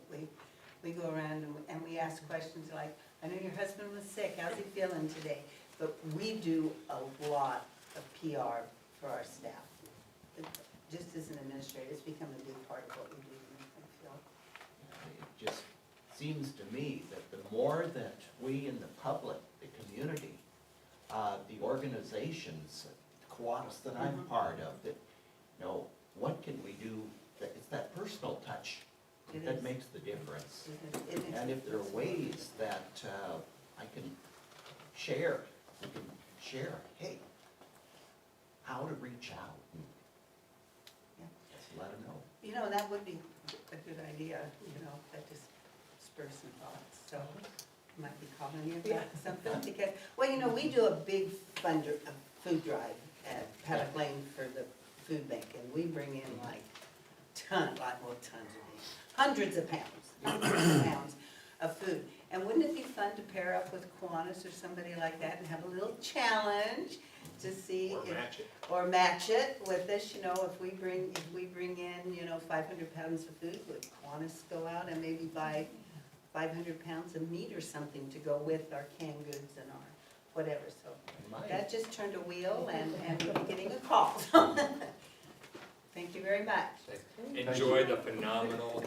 We go around and we ask questions like, I know your husband was sick, how's he feeling today? But we do a lot of PR for our staff. Just as an administrator, it's become a big part of what we do. I feel. Just seems to me that the more that we in the public, the community, the organizations, Kiwanis that I'm part of, that, you know, what can we do, it's that personal touch It that is. makes the difference. It is. And if there are ways that I can share, we can share, hey, how to reach out, and Yeah. just let them know. You know, that would be a good idea, you know, that just spurs some thoughts, so might be calling you about something, because, well, you know, we do a big food drive at Paddock Lane for the food bank, and we bring in like tons of pounds of food. And wouldn't it be fun to pair up with Kiwanis or somebody like that and have a little challenge to see Or if match it. or match it with this, you know, if we bring in, you know, 500 pounds of food, would Kiwanis go out and maybe buy 500 pounds of meat or something to go with our canned goods and our whatever, so. That just turned a wheel and we'll be getting a call. Thank you very much. Enjoy the phenomenal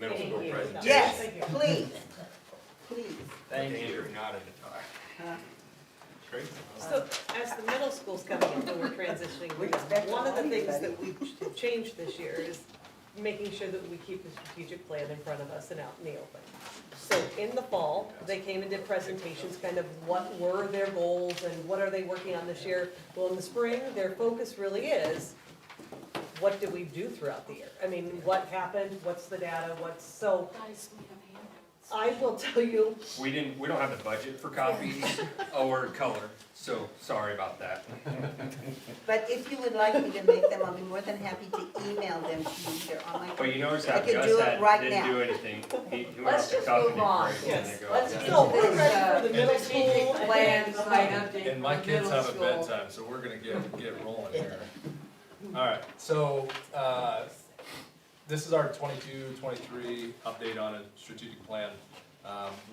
middle school Thank you. presentation. Yes, Thank you. please, please. Thank you. Andrew nodded at the time. Great. So as the middle school's coming in, when we're transitioning, We expect one of the things everybody. that we've changed this year is making sure that we keep the strategic plan in front of us and out in the open. So in the fall, they came and did presentations, kind of what were their goals and what are they working on this year? Well, in the spring, their focus really is, what did we do throughout the year? I mean, what happened, what's the data, so Guys, we have handouts. I will tell you, We don't have the budget for copies or color, so sorry about that. But if you would like me to make them, I'll be more than happy to email them to you. They're on my. But you notice how I could Gus do it right didn't now. do anything. He went Let's off the just cuff and move did on. great, and Yes. they go, Let's yeah. get so we're ready for the middle strategic school. plan site update And my for kids middle have a school. bedtime, so we're gonna get rolling here. All right, so, this is our 22-23 update on a strategic plan.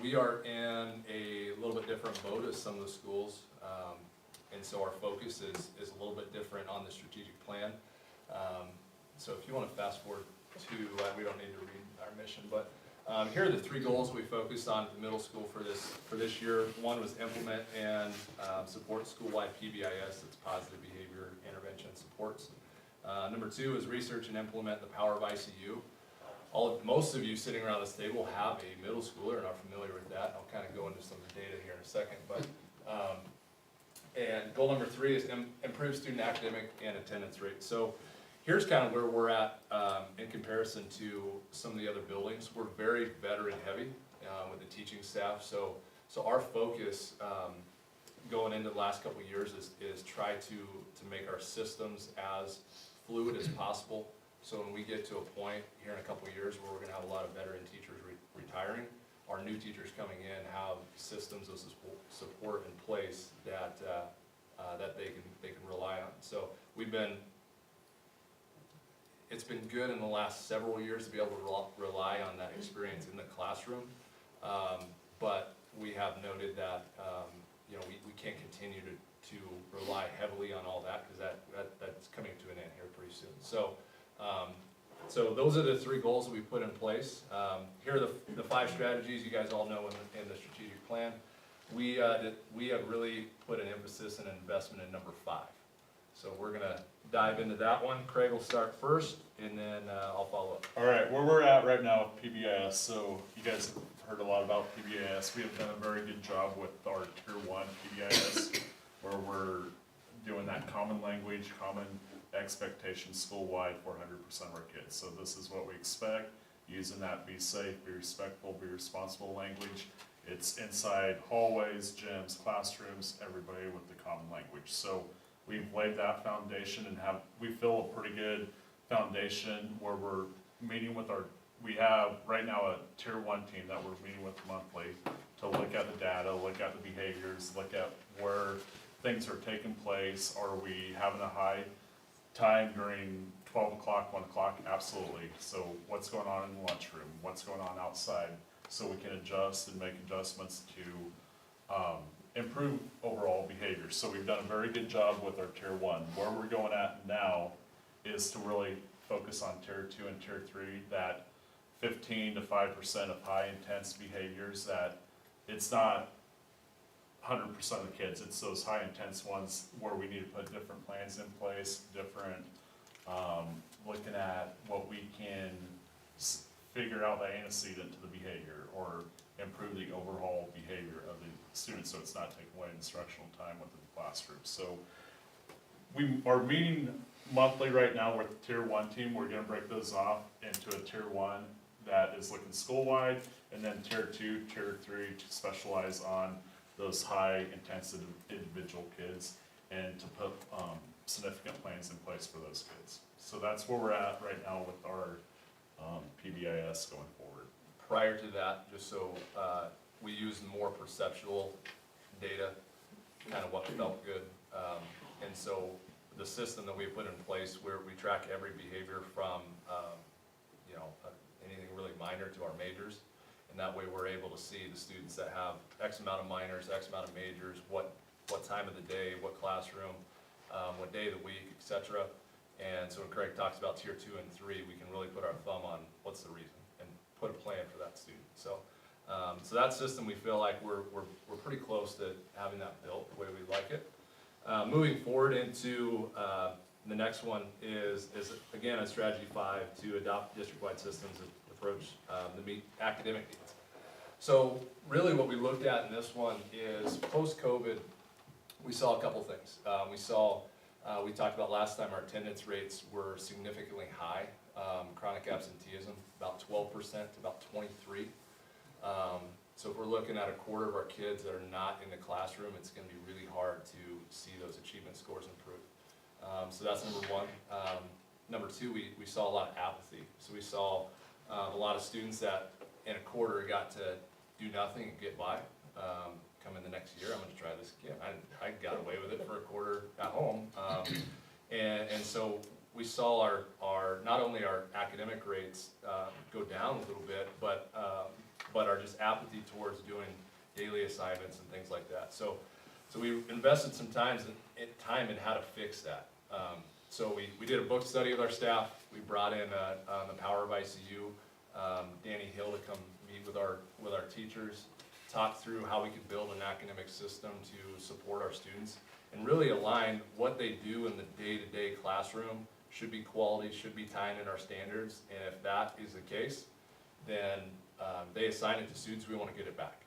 We are in a little bit different mode as some of the schools, and so our focus is a little bit different on the strategic plan. So if you wanna fast forward to, we don't need to read our mission, but here are the three goals we focused on at the middle school for this year. One was implement and support school-wide PBIS, that's positive behavior intervention supports. Number two is research and implement the power of ICU. Most of you sitting around this table have a middle schooler and are familiar with that. I'll kind of go into some of the data here in a second, but, and goal number three is improve student academic and attendance rate. So here's kind of where we're at, in comparison to some of the other buildings. We're very veteran heavy, with the teaching staff, so our focus, going into the last couple of years is try to make our systems as fluid as possible. So when we get to a point here in a couple of years where we're gonna have a lot of veteran teachers retiring, our new teachers coming in have systems of support in place that they can rely on. So it's been good in the last several years to be able to rely on that experience in the classroom. But we have noted that, you know, we can't continue to rely heavily on all that, because that's coming to an end here pretty soon. So those are the three goals that we put in place. Here are the 5 strategies you guys all know in the strategic plan. We have really put an emphasis and an investment in number 5. So we're gonna dive into that one. Craig will start first, and then I'll follow up. All right, where we're at right now with PBIS, so you guys have heard a lot about PBIS. We have done a very good job with our Tier 1 PBIS, where we're doing that common language, common expectations school-wide for 100% of our kids. So this is what we expect, using that be safe, be respectful, be responsible language. It's inside hallways, gyms, classrooms, everybody with the common language. So we've laid that foundation and we feel a pretty good foundation where we're meeting with we have right now a Tier 1 team that we're meeting with monthly to look at the data, look at the behaviors, look at where things are taking place. Are we having a high time during 12 o'clock, 1 o'clock? Absolutely. So what's going on in the lunchroom? What's going on outside? So we can adjust and make adjustments to improve overall behavior. So we've done a very good job with our Tier 1. Where we're going at now is to really focus on Tier 2 and Tier 3 that 15 to 5% of high intense behaviors that it's not 100% of the kids, it's those high intense ones where we need to put different plans in place, different, looking at what we can figure out the antecedent to the behavior or improve the overall behavior of the students so it's not taking away instructional time within the classroom. So we are meeting monthly right now with the tier 1 team. We're gonna break those off into a tier 1 that is looking school-wide, and then tier 2, tier 3 to specialize on those high intensity individual kids and to put significant plans in place for those kids. So that's where we're at right now with our PBIS going forward. Prior to that, just so, we used more perceptual data, kind of what felt good. And so the system that we put in place where we track every behavior from, anything really minor to our majors. And that way we're able to see the students that have X amount of minors, X amount of majors, what time of the day, what classroom, what day of the week, et cetera. And so when Craig talks about tier 2 and 3, we can really put our thumb on what's the reason and put a plan for that student. So, so that system, we feel like we're pretty close to having that built the way we like it. Moving forward into the next one is again on strategy 5 to adopt district-wide systems that approach the meet academic needs. So really what we looked at in this one is post-COVID, we saw a couple things. We talked about last time our attendance rates were significantly high. Chronic absenteeism, about 12% to about 23%. So if we're looking at a quarter of our kids that are not in the classroom, it's gonna be really hard to see those achievement scores improve. So that's number one. Number two, we saw a lot of apathy. So we saw a lot of students that in a quarter got to do nothing and get by. Come in the next year, I'm gonna try this again. I got away with it for a quarter at home. And so we saw our not only our academic rates go down a little bit, but our just apathy towards doing daily assignments and things like that. So we invested some time in how to fix that. So we did a book study with our staff. We brought in the Power of ICU, Danny Hill, to come meet with our teachers, talk through how we could build an academic system to support our students, and really align what they do in the day-to-day classroom should be quality, should be tying in our standards, and if that is the case, then they assign it to students, we want to get it back,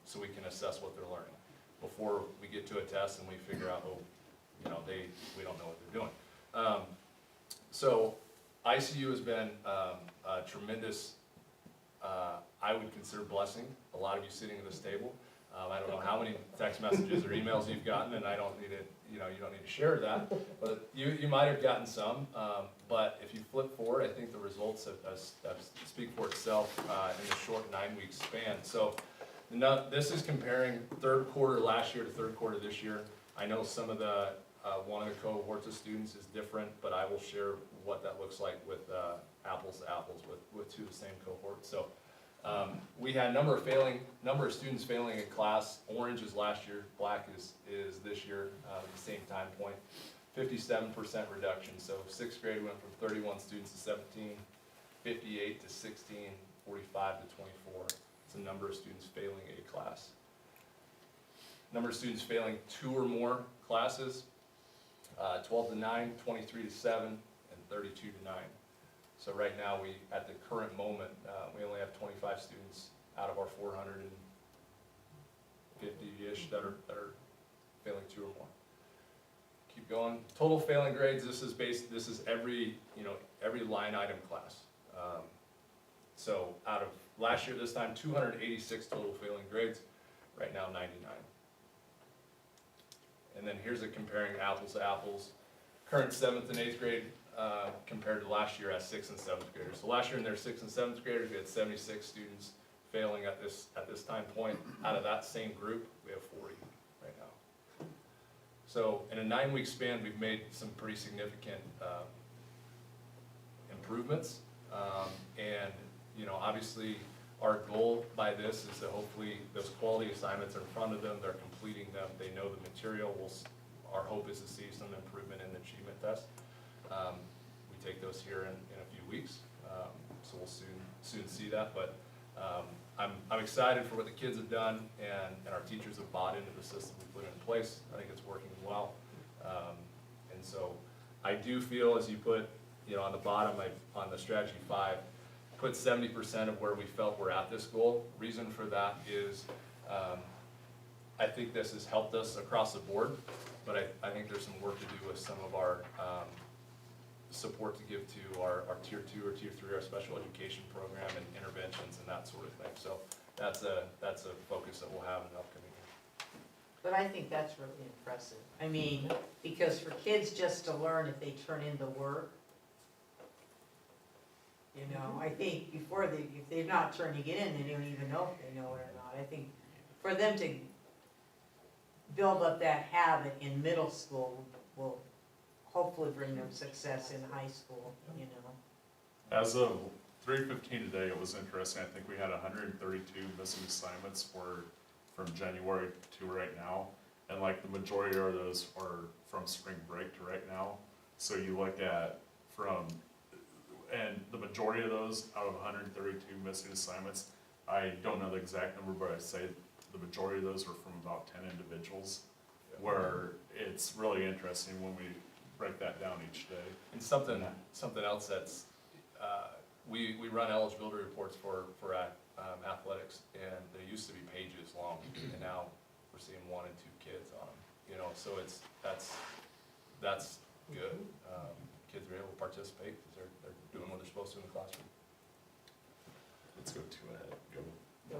so we can assess what they're learning before we get to a test and we figure out, we don't know what they're doing. So ICU has been a tremendous, I would consider blessing, a lot of you sitting at this table. I don't know how many text messages or emails you've gotten, and I don't need to, you don't need to share that, but you might have gotten some. But if you flip forward, I think the results have speak for itself in the short 9-week span. So this is comparing third quarter last year to third quarter this year. I know some of the one of the cohorts of students is different, but I will share what that looks like with apples to apples with two of the same cohorts. So we had a number of students failing a class. Orange is last year, black is this year, the same time point. 57% reduction. So sixth grade went from 31 students to 17, 58 to 16, 45 to 24. It's the number of students failing a class. Number of students failing 2 or more classes, 12 to 9, 23 to 7, and 32 to 9. So right now, at the current moment, we only have 25 students out of our 450-ish that are failing 2 or more. Keep going. Total failing grades. This is every line item class. So out of last year, this time 286 total failing grades. Right now, 99. And then here's comparing apples to apples. Current 7th and 8th grade compared to last year as 6th and 7th graders. So last year in their 6th and 7th graders, we had 76 students failing at this time point. Out of that same group, we have 40 right now. So in a 9-week span, we've made some pretty significant improvements. And obviously, our goal by this is that hopefully those quality assignments are in front of them, they're completing them, they know the material. Our hope is to see some improvement in the achievement test. We take those here in a few weeks. so we'll soon see that, but, I'm excited for what the kids have done, and our teachers have bought into the system we put in place. I think it's working well. And so I do feel, as you put, on the bottom, on the strategy 5, put 70% of where we felt we're at this goal. Reason for that is, I think this has helped us across the board, but I think there's some work to do with some of our, support to give to our tier 2 or tier 3, our special education program and interventions and that sort of thing. So that's a focus that we'll have in the upcoming year. But I think that's really impressive. I mean, because for kids just to learn if they turn in the work, I think before if they're not turning it in, they don't even know if they know it or not. I think for them to build up that habit in middle school will hopefully bring them success in high school, As of 3:15 today, it was interesting, I think we had 132 missing assignments from January to right now. And like the majority of those are from spring break to right now. So you look at and the majority of those out of 132 missing assignments, I don't know the exact number, but I'd say the majority of those are from about 10 individuals. Where it's really interesting when we break that down each day. And something else that's, we run eligibility reports for athletics, and they used to be pages long, and now we're seeing 1 and 2 kids on them, so that's good. Kids are able to participate because they're doing what they're supposed to in the classroom. Let's go 2 ahead. Go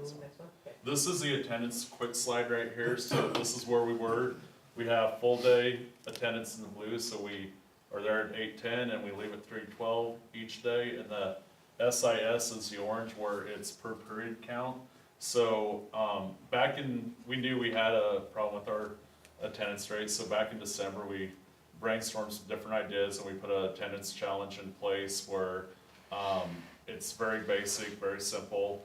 to the next one. Okay. This is the attendance quick slide right here, so this is where we were. We have full day attendance in the blue, so we are there at 8:10 and we leave at 3:12 each day. And the SIS is the orange where it's per period count. So we knew we had a problem with our attendance rate, so back in December we brainstormed some different ideas and we put an attendance challenge in place where it's very basic, very simple.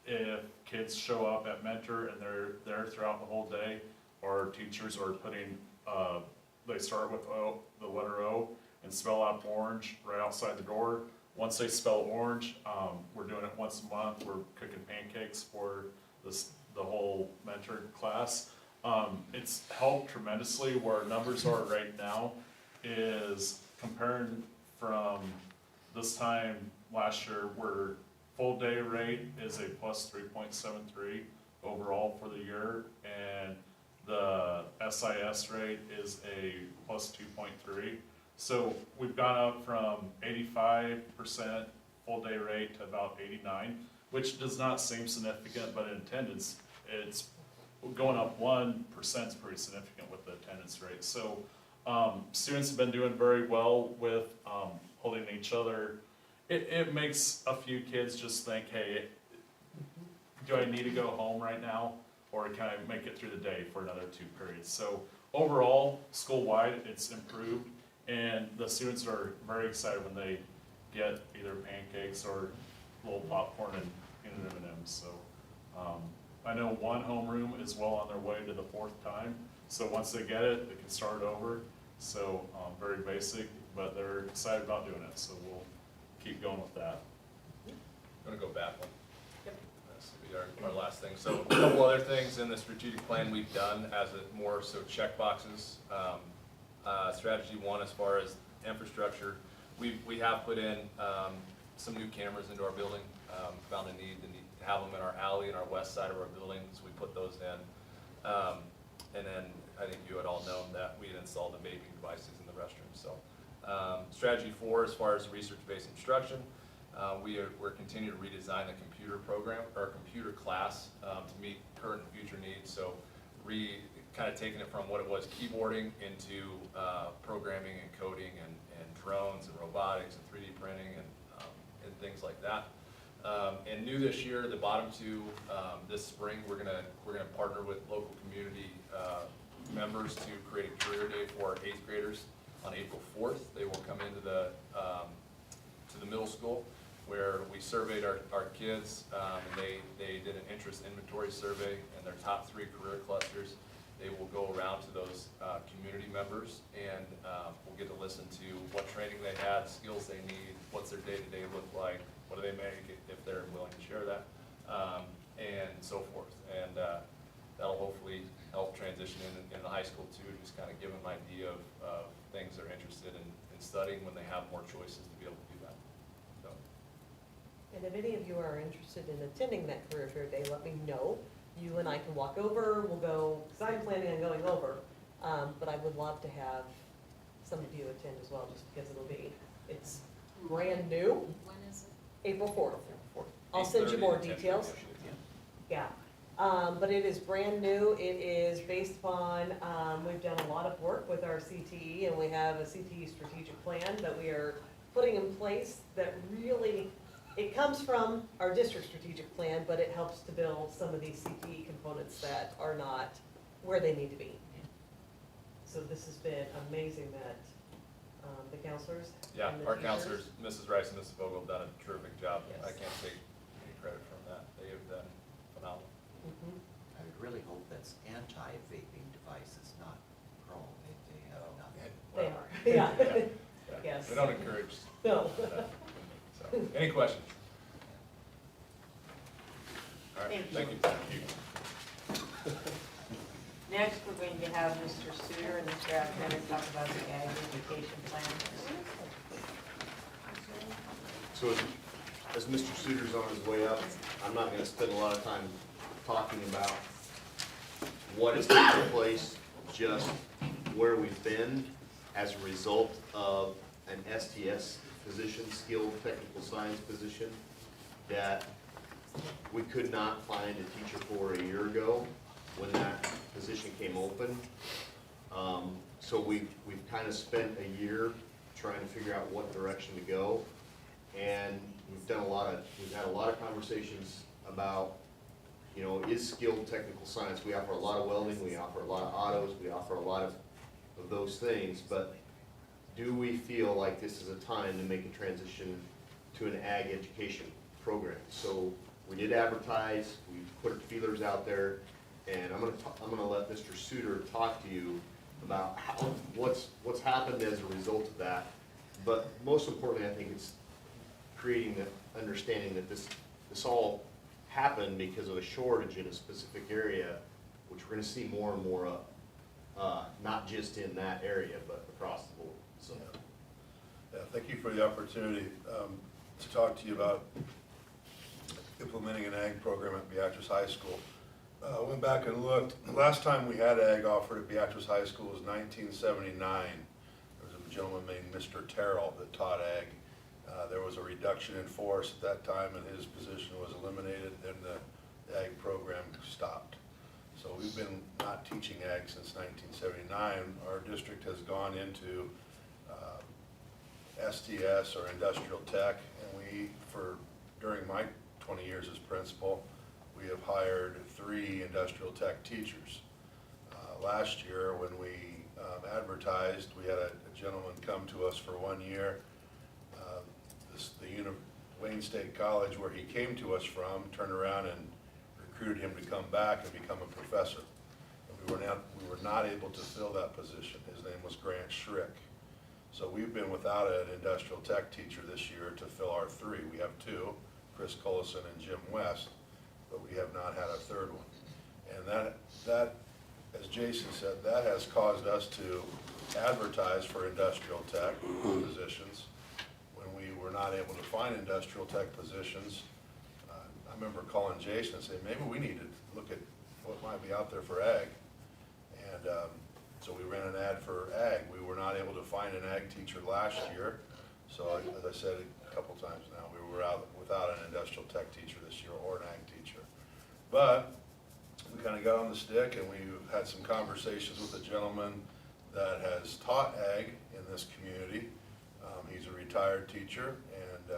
If kids show up at Mentor and they're there throughout the whole day, our teachers are putting, they start with the letter O and spell out orange right outside the door. Once they spell orange, we're doing it once a month. We're cooking pancakes for the whole Mentor class. It's helped tremendously. Where our numbers are right now is comparing from this time last year, where full day rate is a plus 3.73 overall for the year, and the SIS rate is a plus 2.3. So we've gone up from 85% full day rate to about 89, which does not seem significant, but in attendance, it's going up 1% is pretty significant with the attendance rate. So students have been doing very well with holding each other. It makes a few kids just think, hey, do I need to go home right now? Or can I make it through the day for another 2 periods? So overall, school-wide, it's improved. And the students are very excited when they get either pancakes or little popcorn and M&Ms. So I know one homeroom is well on their way to the 4th time. So once they get it, they can start over. So very basic, but they're excited about doing it. So we'll keep going with that. I'm gonna go back one. This will be our last thing. So a couple other things in the strategic plan we've done as more so check boxes. Strategy 1, as far as infrastructure, we have put in some new cameras into our building. Found a need to have them in our alley and our west side of our building, so we put those in. And then I think you had all known that we had installed the vaping devices in the restroom. So strategy 4, as far as research-based instruction, we're continuing to redesign the computer program, or computer class, to meet current and future needs. So kind of taking it from what it was keyboarding into programming and coding and drones and robotics and 3D printing and things like that. And new this year, the bottom 2, this spring, we're gonna partner with local community members to create a career day for our 8th graders on April 4th. They will come into to the middle school, where we surveyed our kids, and they did an interest inventory survey, and their top 3 career clusters, They will go around to those community members, and we'll get to listen to what training they had, skills they need, what's their day-to-day look like, what do they make if they're willing to share that, and so forth. And that'll hopefully help transition in the high school too, just kind of give them an idea of things they're interested in studying when they have more choices to be able to do that. So. And if any of you are interested in attending that career fair day, let me know. You and I can walk over, we'll go, because I'm planning on going over, but I would love to have some of you attend as well, just because it's brand new, When is it? April 4th. I'll send you more details. Yeah, but it is brand new. It is based upon, we've done a lot of work with our CTE, and we have a CTE strategic plan that we are putting in place that really, it comes from our district strategic plan, but it helps to build some of these CTE components that are not where they need to be. So this has been amazing that the counselors Yeah, and the our teachers- counselors, Mrs. Rice and Mrs. Vogel, have done a terrific job. Yes. I can't take any credit from that. They have done phenomenal. Mhm. I really hope that's anti-vaping devices, not pro. They have nothing. They Well, are, yeah. yeah. Yes. We don't encourage No. that. So, any questions? All right, Thank you. thank you. Next, we're going to have Mr. Suter and Mr. Alexander talk about the ag education plan. So as Mr. Suter's on his way up, I'm not gonna spend a lot of time talking about what has taken place, just where we've been as a result of an STS position, skilled technical science position, that we could not find a teacher for a year ago when that position came open. So we've kind of spent a year trying to figure out what direction to go. And we've had a lot of conversations about, is skilled technical science. We offer a lot of welding, we offer a lot of autos, we offer a lot of those things, but do we feel like this is a time to make a transition to an ag education program? So we did advertise, we put feelers out there, and I'm gonna let Mr. Suter talk to you about what's happened as a result of that. But most importantly, I think it's creating the understanding that this all happened because of a shortage in a specific area, which we're gonna see more and more of, not just in that area, but across the board, so. Yeah, thank you for the opportunity to talk to you about implementing an ag program at Beatrice High School. Went back and looked. The last time we had ag offered at Beatrice High School was 1979. There was a gentleman named Mr. Terrell that taught ag. There was a reduction in force at that time, and his position was eliminated, and the ag program stopped. So we've been not teaching ag since 1979. Our district has gone into STS or industrial tech, and during my 20 years as principal, we have hired 3 industrial tech teachers. Last year, when we advertised, we had a gentleman come to us for 1 year. Wayne State College, where he came to us from, turned around and recruited him to come back and become a professor. And we were not able to fill that position. His name was Grant Schrick. So we've been without an industrial tech teacher this year to fill our 3. We have 2, Chris Collison and Jim West, but we have not had a 3rd one. And that, as Jason said, that has caused us to advertise for industrial tech positions. When we were not able to find industrial tech positions, I remember calling Jason and saying, maybe we need to look at what might be out there for ag. And so we ran an ad for ag. We were not able to find an ag teacher last year. So as I said a couple times now, we were out without an industrial tech teacher this year or an ag teacher. But we kind of got on the stick, and we've had some conversations with a gentleman that has taught ag in this community. He's a retired teacher, and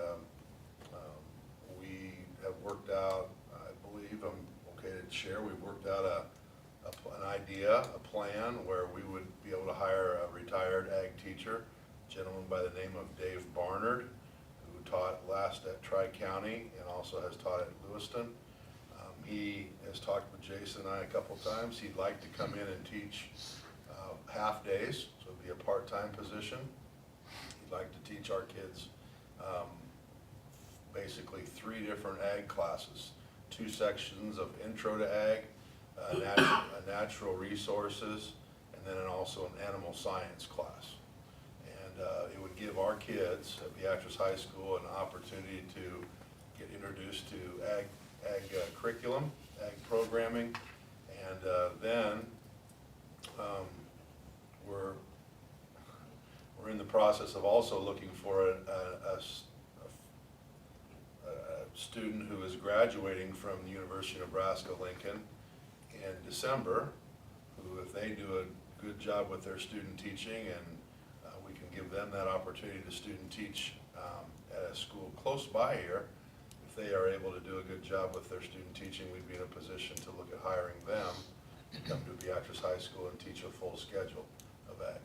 we have worked out, I believe I'm okay to share, we've worked out an idea, a plan where we would be able to hire a retired ag teacher, a gentleman by the name of Dave Barnard, who taught last at Tri-County and also has taught at Lewiston. He has talked with Jason and I a couple times. He'd like to come in and teach half days, so it'd be a part-time position. He'd like to teach our kids basically 3 different ag classes, 2 sections of intro to ag, natural resources, and then also an animal science class. And it would give our kids at Beatrice High School an opportunity to get introduced to ag curriculum, ag programming, and then we're in the process of also looking for a student who is graduating from the University of Nebraska-Lincoln in December, who, if they do a good job with their student teaching, and we can give them that opportunity to student teach at a school close by here, if they are able to do a good job with their student teaching, we'd be in a position to look at hiring them to come to Beatrice High School and teach a full schedule of ag.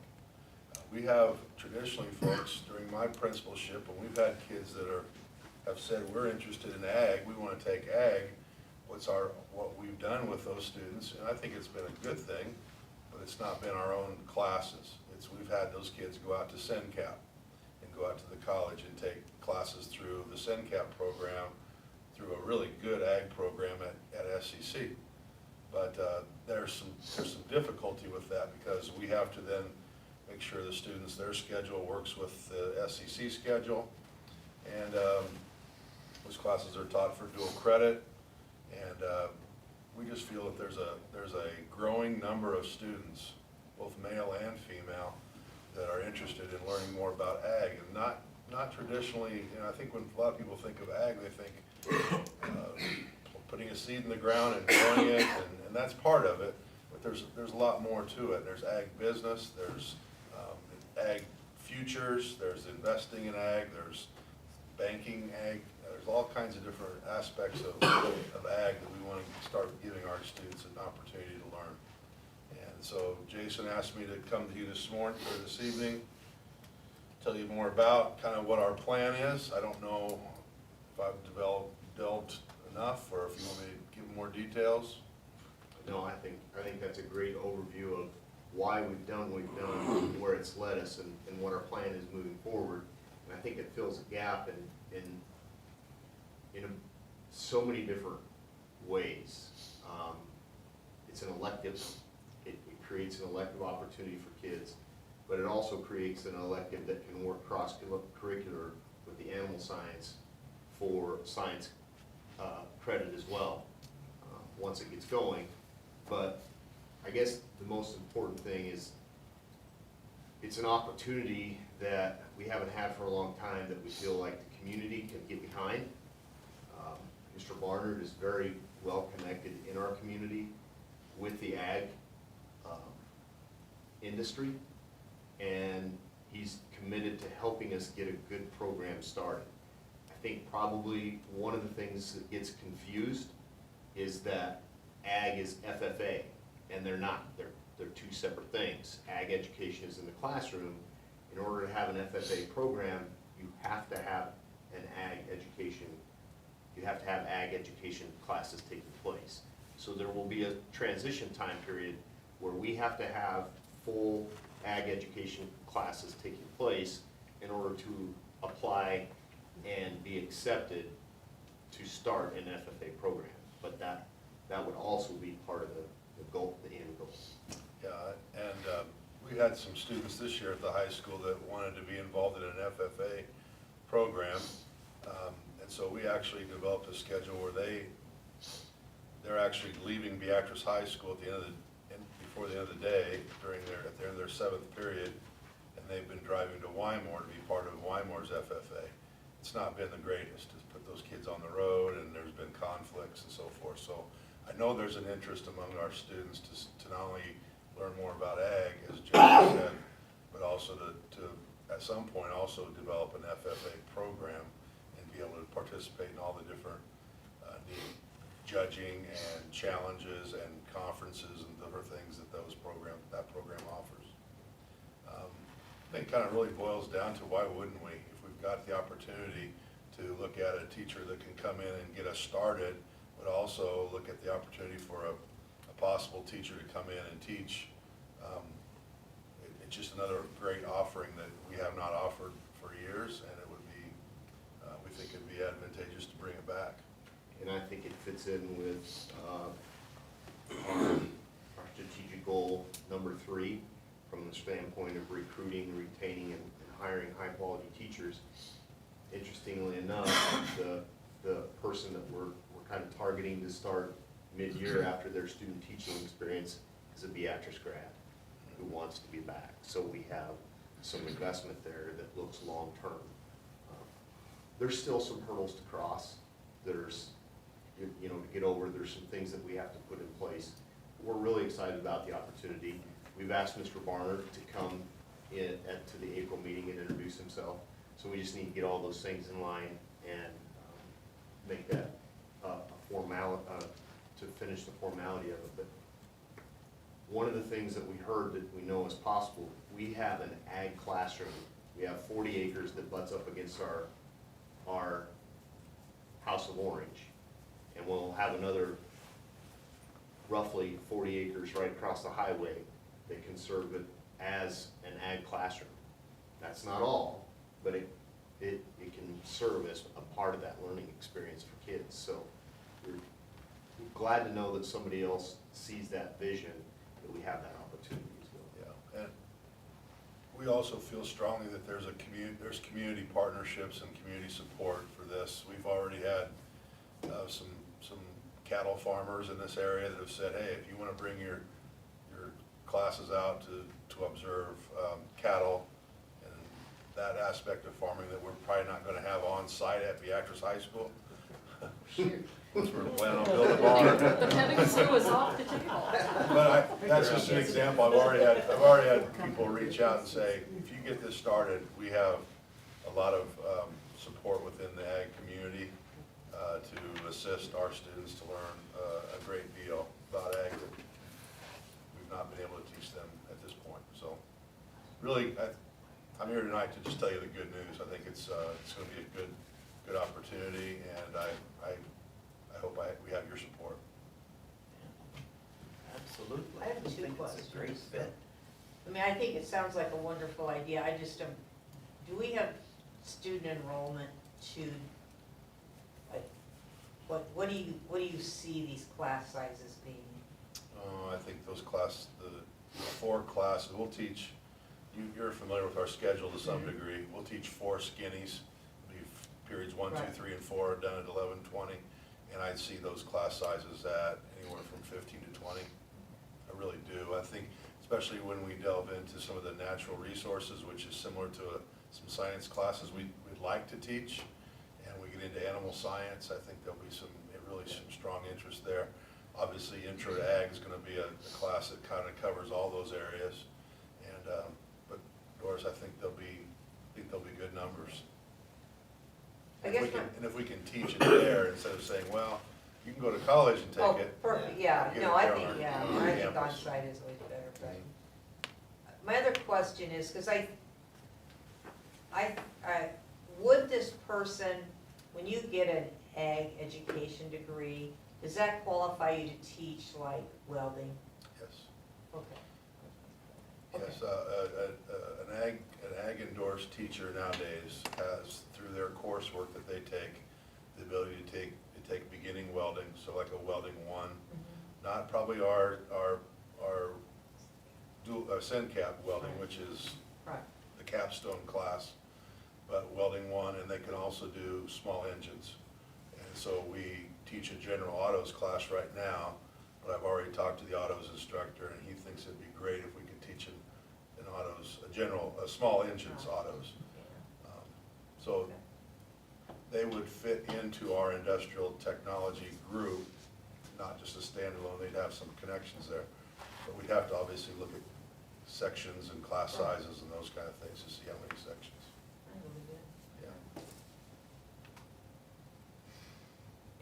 We have traditionally, folks, during my principalship, when we've had kids that have said, we're interested in ag, we want to take ag, what we've done with those students, and I think it's been a good thing, but it's not been our own classes. We've had those kids go out to SENCAP and go out to the college and take classes through the SENCAP program, through a really good ag program at SEC. But there's some difficulty with that, because we have to then make sure the students, their schedule works with the SEC schedule. And those classes are taught for dual credit. And we just feel that there's a growing number of students, both male and female, that are interested in learning more about ag, and not traditionally. I think when a lot of people think of ag, they think putting a seed in the ground and growing it, and that's part of it. But there's a lot more to it. There's ag business, there's ag futures, there's investing in ag, there's banking ag. There's all kinds of different aspects of ag that we want to start giving our students an opportunity to learn. And so Jason asked me to come to you this morning, or this evening, tell you more about kind of what our plan is. I don't know if I've delved enough, or if you want me to give more details. No, I think that's a great overview of why we've done what we've done, where it's led us, and what our plan is moving forward. And I think it fills a gap in so many different ways. It's an elective, it creates an elective opportunity for kids, but it also creates an elective that can work cross-curricular with the animal science for science credit as well, once it gets going. But I guess the most important thing is it's an opportunity that we haven't had for a long time, that we feel like the community can get behind. Mr. Barnard is very well connected in our community with the ag industry, and he's committed to helping us get a good program started. I think probably one of the things that gets confused is that ag is FFA, and they're not. They're 2 separate things. Ag education is in the classroom. In order to have an FFA program, you have to have an ag education. You have to have ag education classes taking place. So there will be a transition time period where we have to have full ag education classes taking place in order to apply and be accepted to start an FFA program. But that would also be part of the goal, the end goal. Yeah, and we had some students this year at the high school that wanted to be involved in an FFA program. And so we actually developed a schedule where they're actually leaving Beatrice High School at the before the end of the day, at the end of their 7th period, and they've been driving to Wymore to be part of Wymore's FFA. It's not been the greatest to put those kids on the road, and there's been conflicts and so forth. So I know there's an interest among our students to not only learn more about ag, as Jerry said, but also to at some point also develop an FFA program and be able to participate in all the different judging and challenges and conferences and different things that that program offers. I think it kind of really boils down to, why wouldn't we? If we've got the opportunity to look at a teacher that can come in and get us started but also look at the opportunity for a possible teacher to come in and teach. It's just another great offering that we have not offered for years, and it would be, we think it'd be advantageous to bring it back. And I think it fits in with our strategic goal number 3, from the standpoint of recruiting, retaining, and hiring high-quality teachers. Interestingly enough, the person that we're kind of targeting to start mid-year after their student teaching experience is a Beatrice grad who wants to be back. So we have some investment there that looks long-term. There's still some hurdles to cross. There's, you know, to get over, there's some things that we have to put in place. We're really excited about the opportunity. We've asked Mr. Barnard to come in to the April meeting and introduce himself. So we just need to get all those things in line and make that to finish the formality of it. But one of the things that we heard that we know is possible, we have an ag classroom. We have 40 acres that butts up against our House of Orange. And we'll have another roughly 40 acres right across the highway that can serve it as an ag classroom. That's not all, but it can serve as a part of that learning experience for kids. So we're glad to know that somebody else sees that vision, that we have that opportunity as well. Yeah, and we also feel strongly that there's community partnerships and community support for this. We've already had some cattle farmers in this area that have said, hey, if you want to bring your classes out to observe cattle and that aspect of farming that we're probably not going to have on site at Beatrice High School. Once we're planning on building a barn. The petting zoo is off the table. But that's just an example. I've already had people reach out and say, if you get this started, we have a lot of support within the ag community to assist our students to learn a great deal about ag that we've not been able to teach them at this point. So really, I'm here tonight to just tell you the good news. I think it's going to be a good opportunity, and I hope we have your support. Absolutely. I have two think it's a questions. great fit. I mean, I think it sounds like a wonderful idea. I just don't, do we have student enrollment to, like, what do you see these class sizes being? I think those the 4 classes, we'll teach, you're familiar with our schedule to some degree. We'll teach 4 skinnies, it'll be periods 1, 2, Right. 3, and 4, done at 11:20. And I'd see those class sizes at anywhere from 15 to 20. I really do. I think, especially when we delve into some of the natural resources, which is similar to some science classes we'd like to teach, and we get into animal science, I think there'll be some strong interest there. Obviously, Intro to Ag is going to be a class that kind of covers all those areas. And but Doris, I think there'll be good numbers. I guess And if we can teach it there instead of saying, well, you can go to college and Oh, take it. perfect, yeah, Get no, it I there think, on yeah, our I think campus. on-site is always better, but. My other question is, because I, would this person, when you get an ag education degree, does that qualify you to teach like welding? Yes. Okay. Yes, an ag endorsed teacher nowadays has, through their coursework that they take, the ability to take beginning welding, so like a welding 1, not probably our dual SENCAP welding, which is Right. the capstone class, but welding 1, and they can also do small engines. And so we teach a general autos class right now, but I've already talked to the autos instructor, and he thinks it'd be great if we could teach an autos, a small engines autos. So they would fit into our industrial technology group, not just a standalone, they'd have some connections there. But we'd have to obviously look at sections and class sizes and those kind of things to see how many sections. Yeah.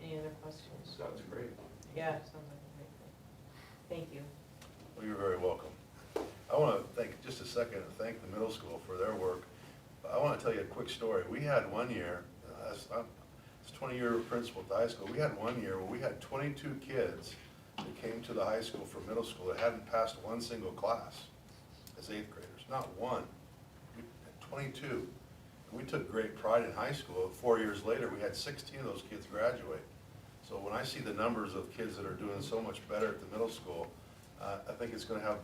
Any other questions? Sounds great. Yeah, sounds like a great thing. Thank you. Well, you're very welcome. I want to just a second, thank the middle school for their work. I want to tell you a quick story. We had one year, it's was 20-year principal at the high school. We had one year where we had 22 kids that came to the high school from middle school that hadn't passed one single class as 8th graders, not one. We had 22. And we took great pride in high school. 4 years later, we had 16 of those kids graduate. So when I see the numbers of kids that are doing so much better at the middle school, I think it's gonna have,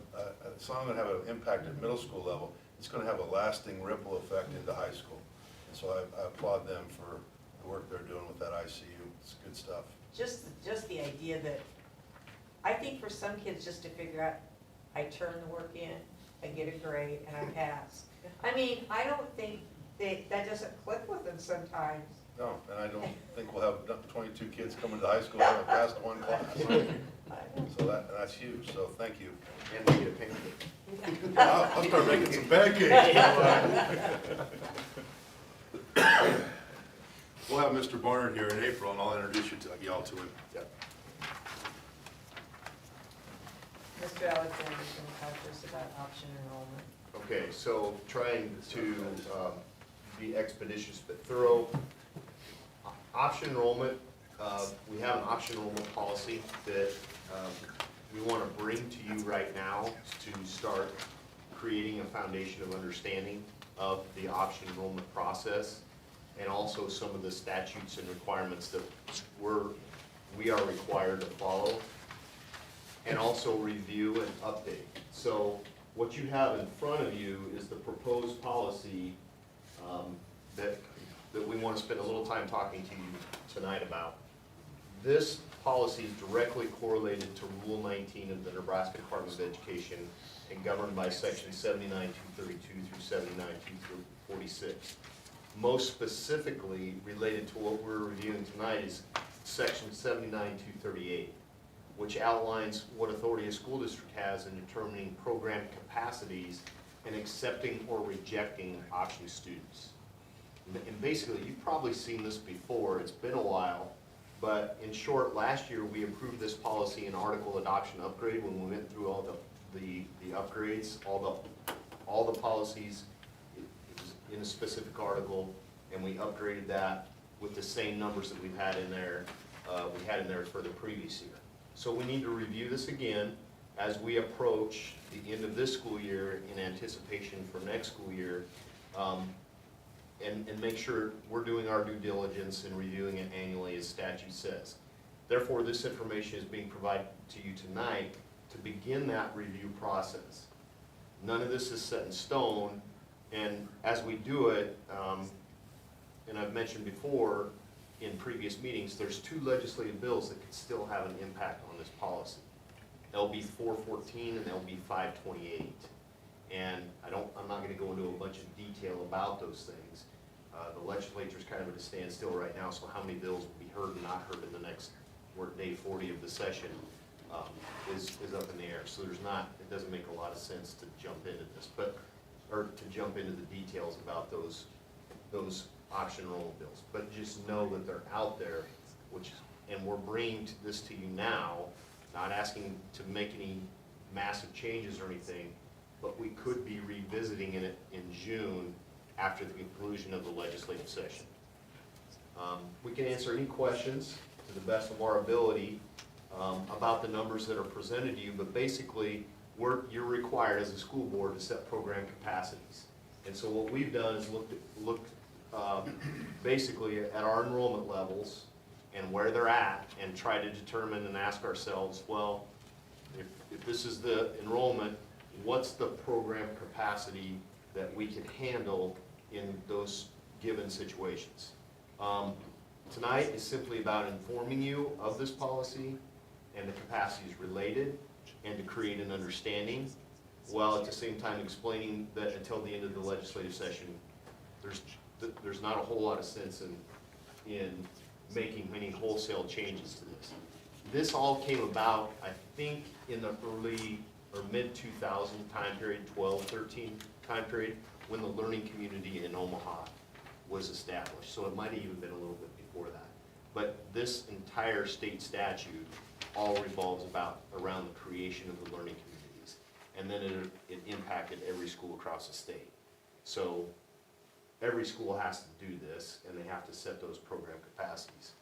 it's not gonna have an impact at middle school level, it's gonna have a lasting ripple effect into high school. And so I applaud them for the work they're doing with that ICU, it's good stuff. Just the idea that, I think for some kids, just to figure out, I turn the work in, I get a grade, and I pass. I mean, I don't think that doesn't click with them sometimes. No, and I don't think we'll have 22 kids coming to high school that have passed one class. So that's huge, so thank you. And we get a pancake. I'll start making some pancakes. We'll have Mr. Barnard here in April, and I'll introduce y'all to him. Yep. Mr. Alexander's gonna talk to us about option enrollment. Okay, so trying to be expeditious but thorough. Option enrollment, we have an option enrollment policy that we want to bring to you right now to start creating a foundation of understanding of the option enrollment process, and also some of the statutes and requirements that we are required to follow, and also review and update. So what you have in front of you is the proposed policy that we want to spend a little time talking to you tonight about. This policy is directly correlated to Rule 19 of the Nebraska Department of Education and governed by Section 79-232 through 79-246. Most specifically related to what we're reviewing tonight is Section 79-238, which outlines what authority a school district has in determining program capacities and accepting or rejecting option students. And basically, you've probably seen this before, it's been a while, but in short, last year we approved this policy in article adoption upgrade when we went through all the upgrades, all the policies in a specific article, and we upgraded that with the same numbers that we've had in there, for the previous year. So we need to review this again as we approach the end of this school year in anticipation for next school year, and make sure we're doing our due diligence and reviewing it annually as statute says. Therefore, this information is being provided to you tonight to begin that review process. None of this is set in stone, and as we do it, and I've mentioned before in previous meetings, there's 2 legislative bills that could still have an impact on this policy. LB 414 and LB 528. And I'm not gonna go into a bunch of detail about those things. The legislature's kind of at a standstill right now, so how many bills will be heard and not heard in the next workday 40 of the session is up in the air. So it doesn't make a lot of sense to jump into this, or to jump into the details about those option enrollment bills. But just know that they're out there, and we're bringing this to you now, not asking to make any massive changes or anything, but we could be revisiting it in June after the conclusion of the legislative session. We can answer any questions to the best of our ability about the numbers that are presented to you, but basically, you're required as a school board to set program capacities. And so what we've done is looked basically at our enrollment levels and where they're at, and try to determine and ask ourselves, well, if this is the enrollment, what's the program capacity that we can handle in those given situations? Tonight is simply about informing you of this policy and the capacities related, and to create an understanding, while at the same time explaining that until the end of the legislative session, there's not a whole lot of sense in making many wholesale changes to this. This all came about, I think, in the early or mid-2000 time period, 12, 13 time period, when the learning community in Omaha was established. So it might have even been a little bit before that. But this entire state statute all revolves around the creation of the learning communities. And then it impacted every school across the state. So every school has to do this, and they have to set those program capacities.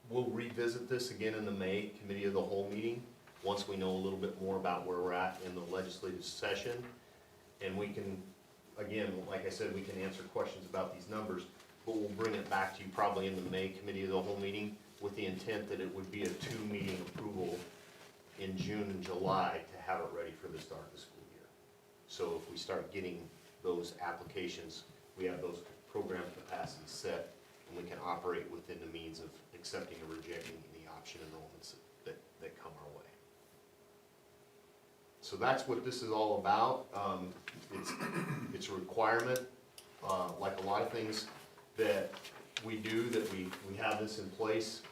We'll revisit this again in the May Committee of the Whole meeting, once we know a little bit more about where we're at in the legislative session. And we can, again, like I said, we can answer questions about these numbers, but we'll bring it back to you probably in the May Committee of the Whole meeting with the intent that it would be a 2-meeting approval in June and July to have it ready for the start of the school year. So if we start getting those applications, we have those program capacities set, and we can operate within the means of accepting or rejecting any option enrollments that come our way. So that's what this is all about. It's a requirement, like a lot of things that we do, that we have this in place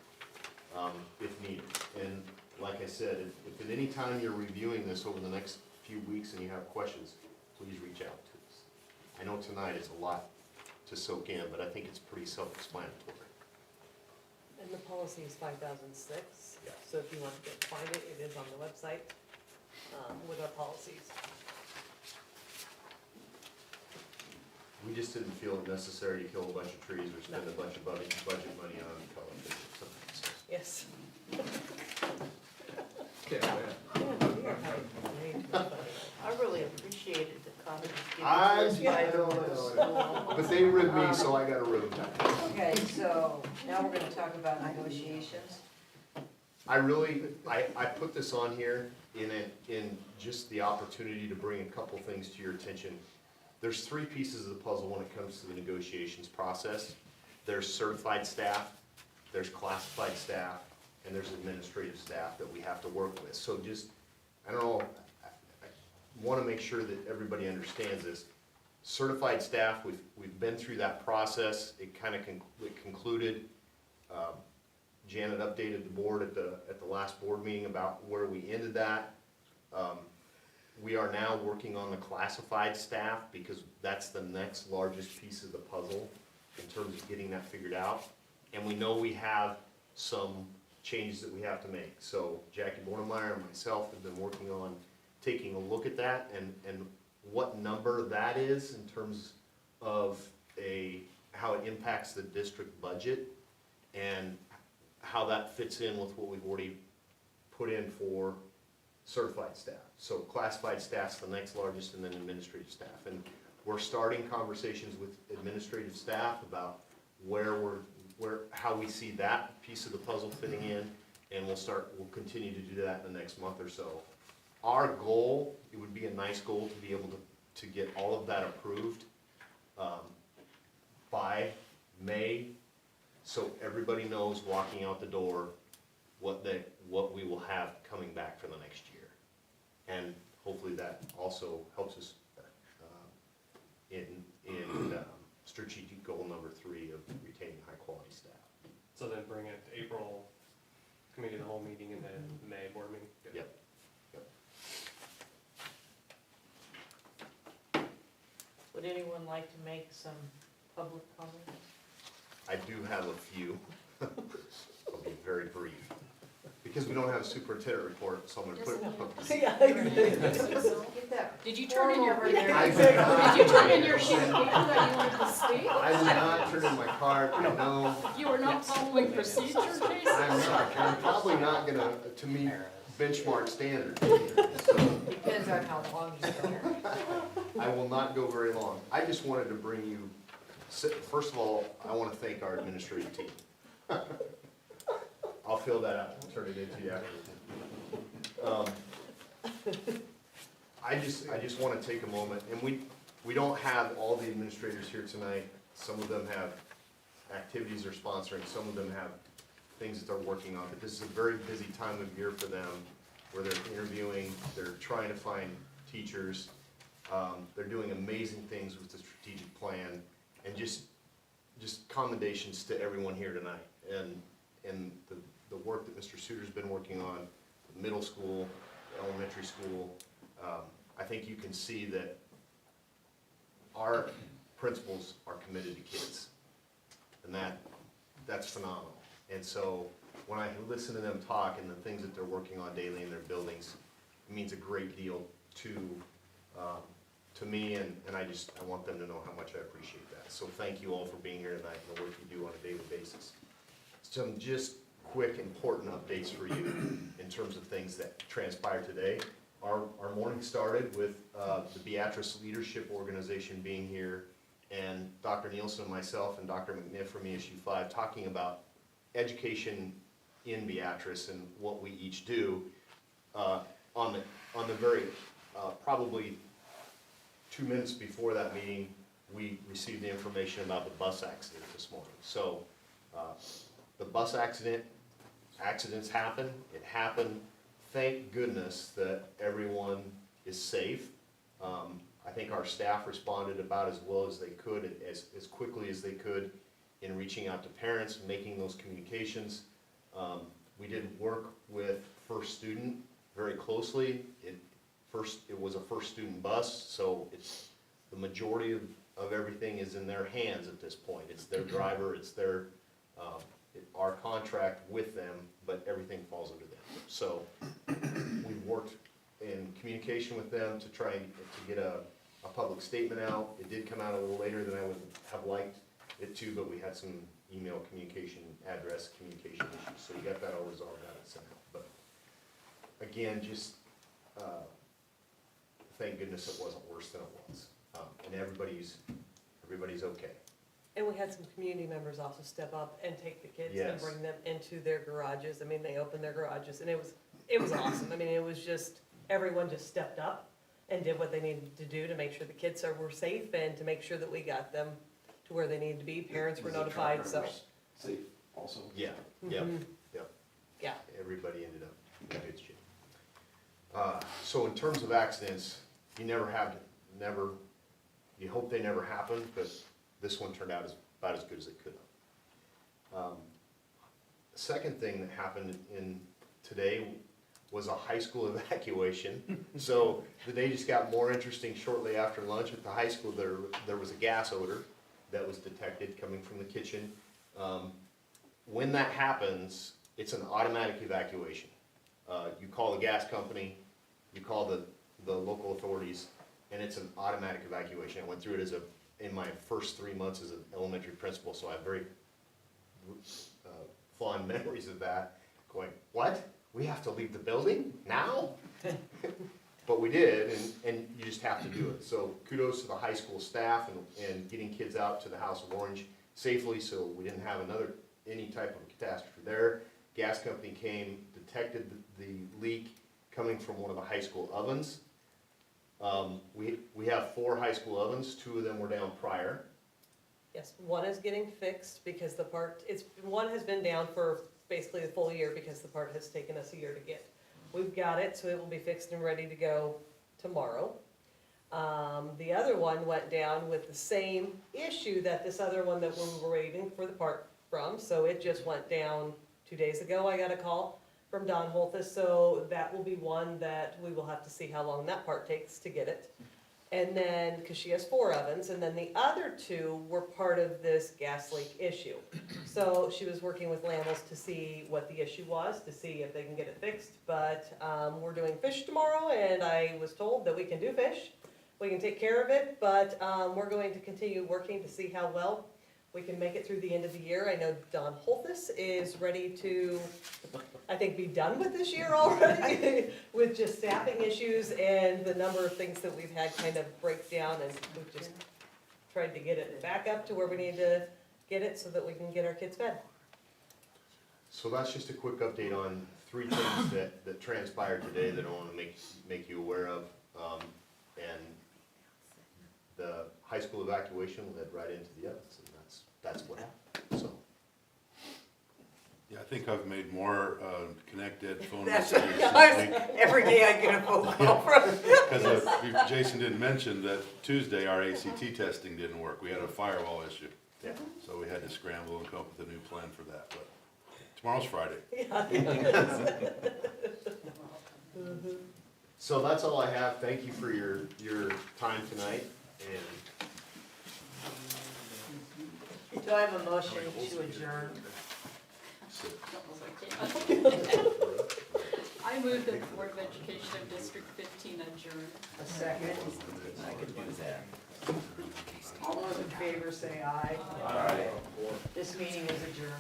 if needed. And like I said, if at any time you're reviewing this over the next few weeks and you have questions, please reach out to us. I know tonight it's a lot to soak in, but I think it's pretty self-explanatory. And the policy is 5006, Yeah. so if you want to find it, it is on the website with our policies. We just didn't feel it necessary to kill a bunch of trees or spend a bunch of budget money on television. So- Yes. Okay, I really appreciated the comments given I to us by the don't middle know, school. but they ribbed me, so I got a rib back. Okay, so now we're gonna talk about negotiations. I put this on here in just the opportunity to bring a couple things to your attention. There's 3 pieces of the puzzle when it comes to the negotiations process. There's certified staff, there's classified staff, and there's administrative staff that we have to work with. So just, I don't know, I wanna make sure that everybody understands this. Certified staff, we've been through that process. It kind of concluded. Janet updated the board at the last board meeting about where we ended that. We are now working on the classified staff because that's the next largest piece of the puzzle in terms of getting that figured out. And we know we have some changes that we have to make. So Jackie Bornemeyer and myself have been working on taking a look at that and what number that is in terms of how it impacts the district budget and how that fits in with what we've already put in for certified staff. So classified staff's the next largest, and then administrative staff. And we're starting conversations with administrative staff about how we see that piece of the puzzle fitting in, and we'll continue to do that in the next month or so. Our goal, it would be a nice goal to be able to get all of that approved by May, so everybody knows walking out the door what we will have coming back for the next year. And hopefully that also helps us in strategic goal number 3 of retaining high-quality staff. So then bring it to April committee of the whole meeting and then May board meeting? Yep. Would anyone like to make some public comments? I do have a few. I'll be very brief. Because we don't have a superintendent report, so I'm gonna put it. Yeah. Get that. Did you turn in your, form over did there. you turn in your sheet of paper that you wanted to state? I did not turn in my card, I know. You were not following procedure, Jason? I'm not, I'm probably not gonna, to meet benchmark standards. So Depends on how long you've been here. I will not go very long. I just wanted to bring you, first of all, I wanna thank our administrative team. I'll fill that out and turn it into you after. I just wanna take a moment, and we don't have all the administrators here tonight. Some of them have activities they're sponsoring, some of them have things that they're working on, but this is a very busy time of year for them, where they're interviewing, they're trying to find teachers, they're doing amazing things with the strategic plan, and just commendations to everyone here tonight, and the work that Mr. Suter's been working on, the middle school, the elementary school. I think you can see that our principals are committed to kids, and that's phenomenal. And so when I listen to them talk and the things that they're working on daily in their buildings, it means a great deal to to me, and I want them to know how much I appreciate that. So thank you all for being here tonight and the work you do on a daily basis. Some just quick, important updates for you in terms of things that transpired today. Our morning started with the Beatrice Leadership Organization being here, and Dr. Nielsen, myself, and Dr. McNiff from ESU 5 talking about education in Beatrice and what we each do. On the very, probably 2 minutes before that meeting, we received the information about the bus accident this morning. So the bus accidents happen, it happened. Thank goodness that everyone is safe. I think our staff responded about as well as they could, as quickly as they could in reaching out to parents, making those communications. We did work with First Student very closely. It was a First Student bus, so it's the majority of everything is in their hands at this point. It's their driver, it's their our contract with them, but everything falls under them. So we've worked in communication with them to try and to get a public statement out. It did come out a little later than I would have liked it to, but we had some email communication, address communication issues, so you got that all resolved out and sent out. But again, just thank goodness it wasn't worse than it was, and everybody's okay. And we had some community members also step up and take the kids and Yes. bring them into their garages. I mean, they opened their garages and it was awesome. I mean, it was just, everyone just stepped up and did what they needed to do to make sure the kids were safe and to make sure that we got them to where they needed to be. Parents were notified, so. Safe also. Yeah, yep, Mhm. yep. Yeah. Everybody ended up in good shape. So in terms of accidents, you hope they never happen, but this one turned out about as good as it could have. The second thing that happened today was a high school evacuation. So the day just got more interesting. Shortly after lunch at the high school, there was a gas odor that was detected coming from the kitchen. When that happens, it's an automatic evacuation. You call the gas company, you call the local authorities, and it's an automatic evacuation. I went through it in my first 3 months as an elementary principal, so I have very fond memories of that. Going, what? We have to leave the building now? But we did, and you just have to do it. So kudos to the high school staff and getting kids out to the House of Orange safely, so we didn't have any type of catastrophe there. Gas company came, detected the leak coming from one of the high school ovens. We have 4 high school ovens, 2 of them were down prior. Yes, one is getting fixed because one has been down for basically the full year because the part has taken us a year to get. We've got it, so it will be fixed and ready to go tomorrow. The other one went down with the same issue that this other one that we were waiting for the part from, so it just went down 2 days ago. I got a call from Don Holthus, so that will be one that we will have to see how long that part takes to get it. And then, because she has 4 ovens, and then the other 2 were part of this gas leak issue. So she was working with Lamels to see what the issue was, to see if they can get it fixed. But we're doing fish tomorrow, and I was told that we can do fish. We can take care of it, but we're going to continue working to see how well we can make it through the end of the year. I know Don Holthus is ready to, I think, be done with this year already with just staffing issues and the number of things that we've had kind of break down, and we've just tried to get it back up to where we need to get it so that we can get our kids fed. So that's just a quick update on 3 things that transpired today that I want to make you aware of. And the high school evacuation led right into the ovens, and that's what happened, so. Yeah, I think I've made more connected phone That's messages what this week. every day I get a phone call from. Because Jason didn't mention that Tuesday our ACT testing didn't work. We had a firewall issue. Yeah. So we had to scramble and come up with a new plan for that. But tomorrow's Friday. So that's all I have. Thank you for your time tonight, and Do I have a motion to adjourn? I move that the Board of Education of District 15 2015 adjourned. A second. I could do that. All those in favor say aye. Aye. This meeting is adjourned.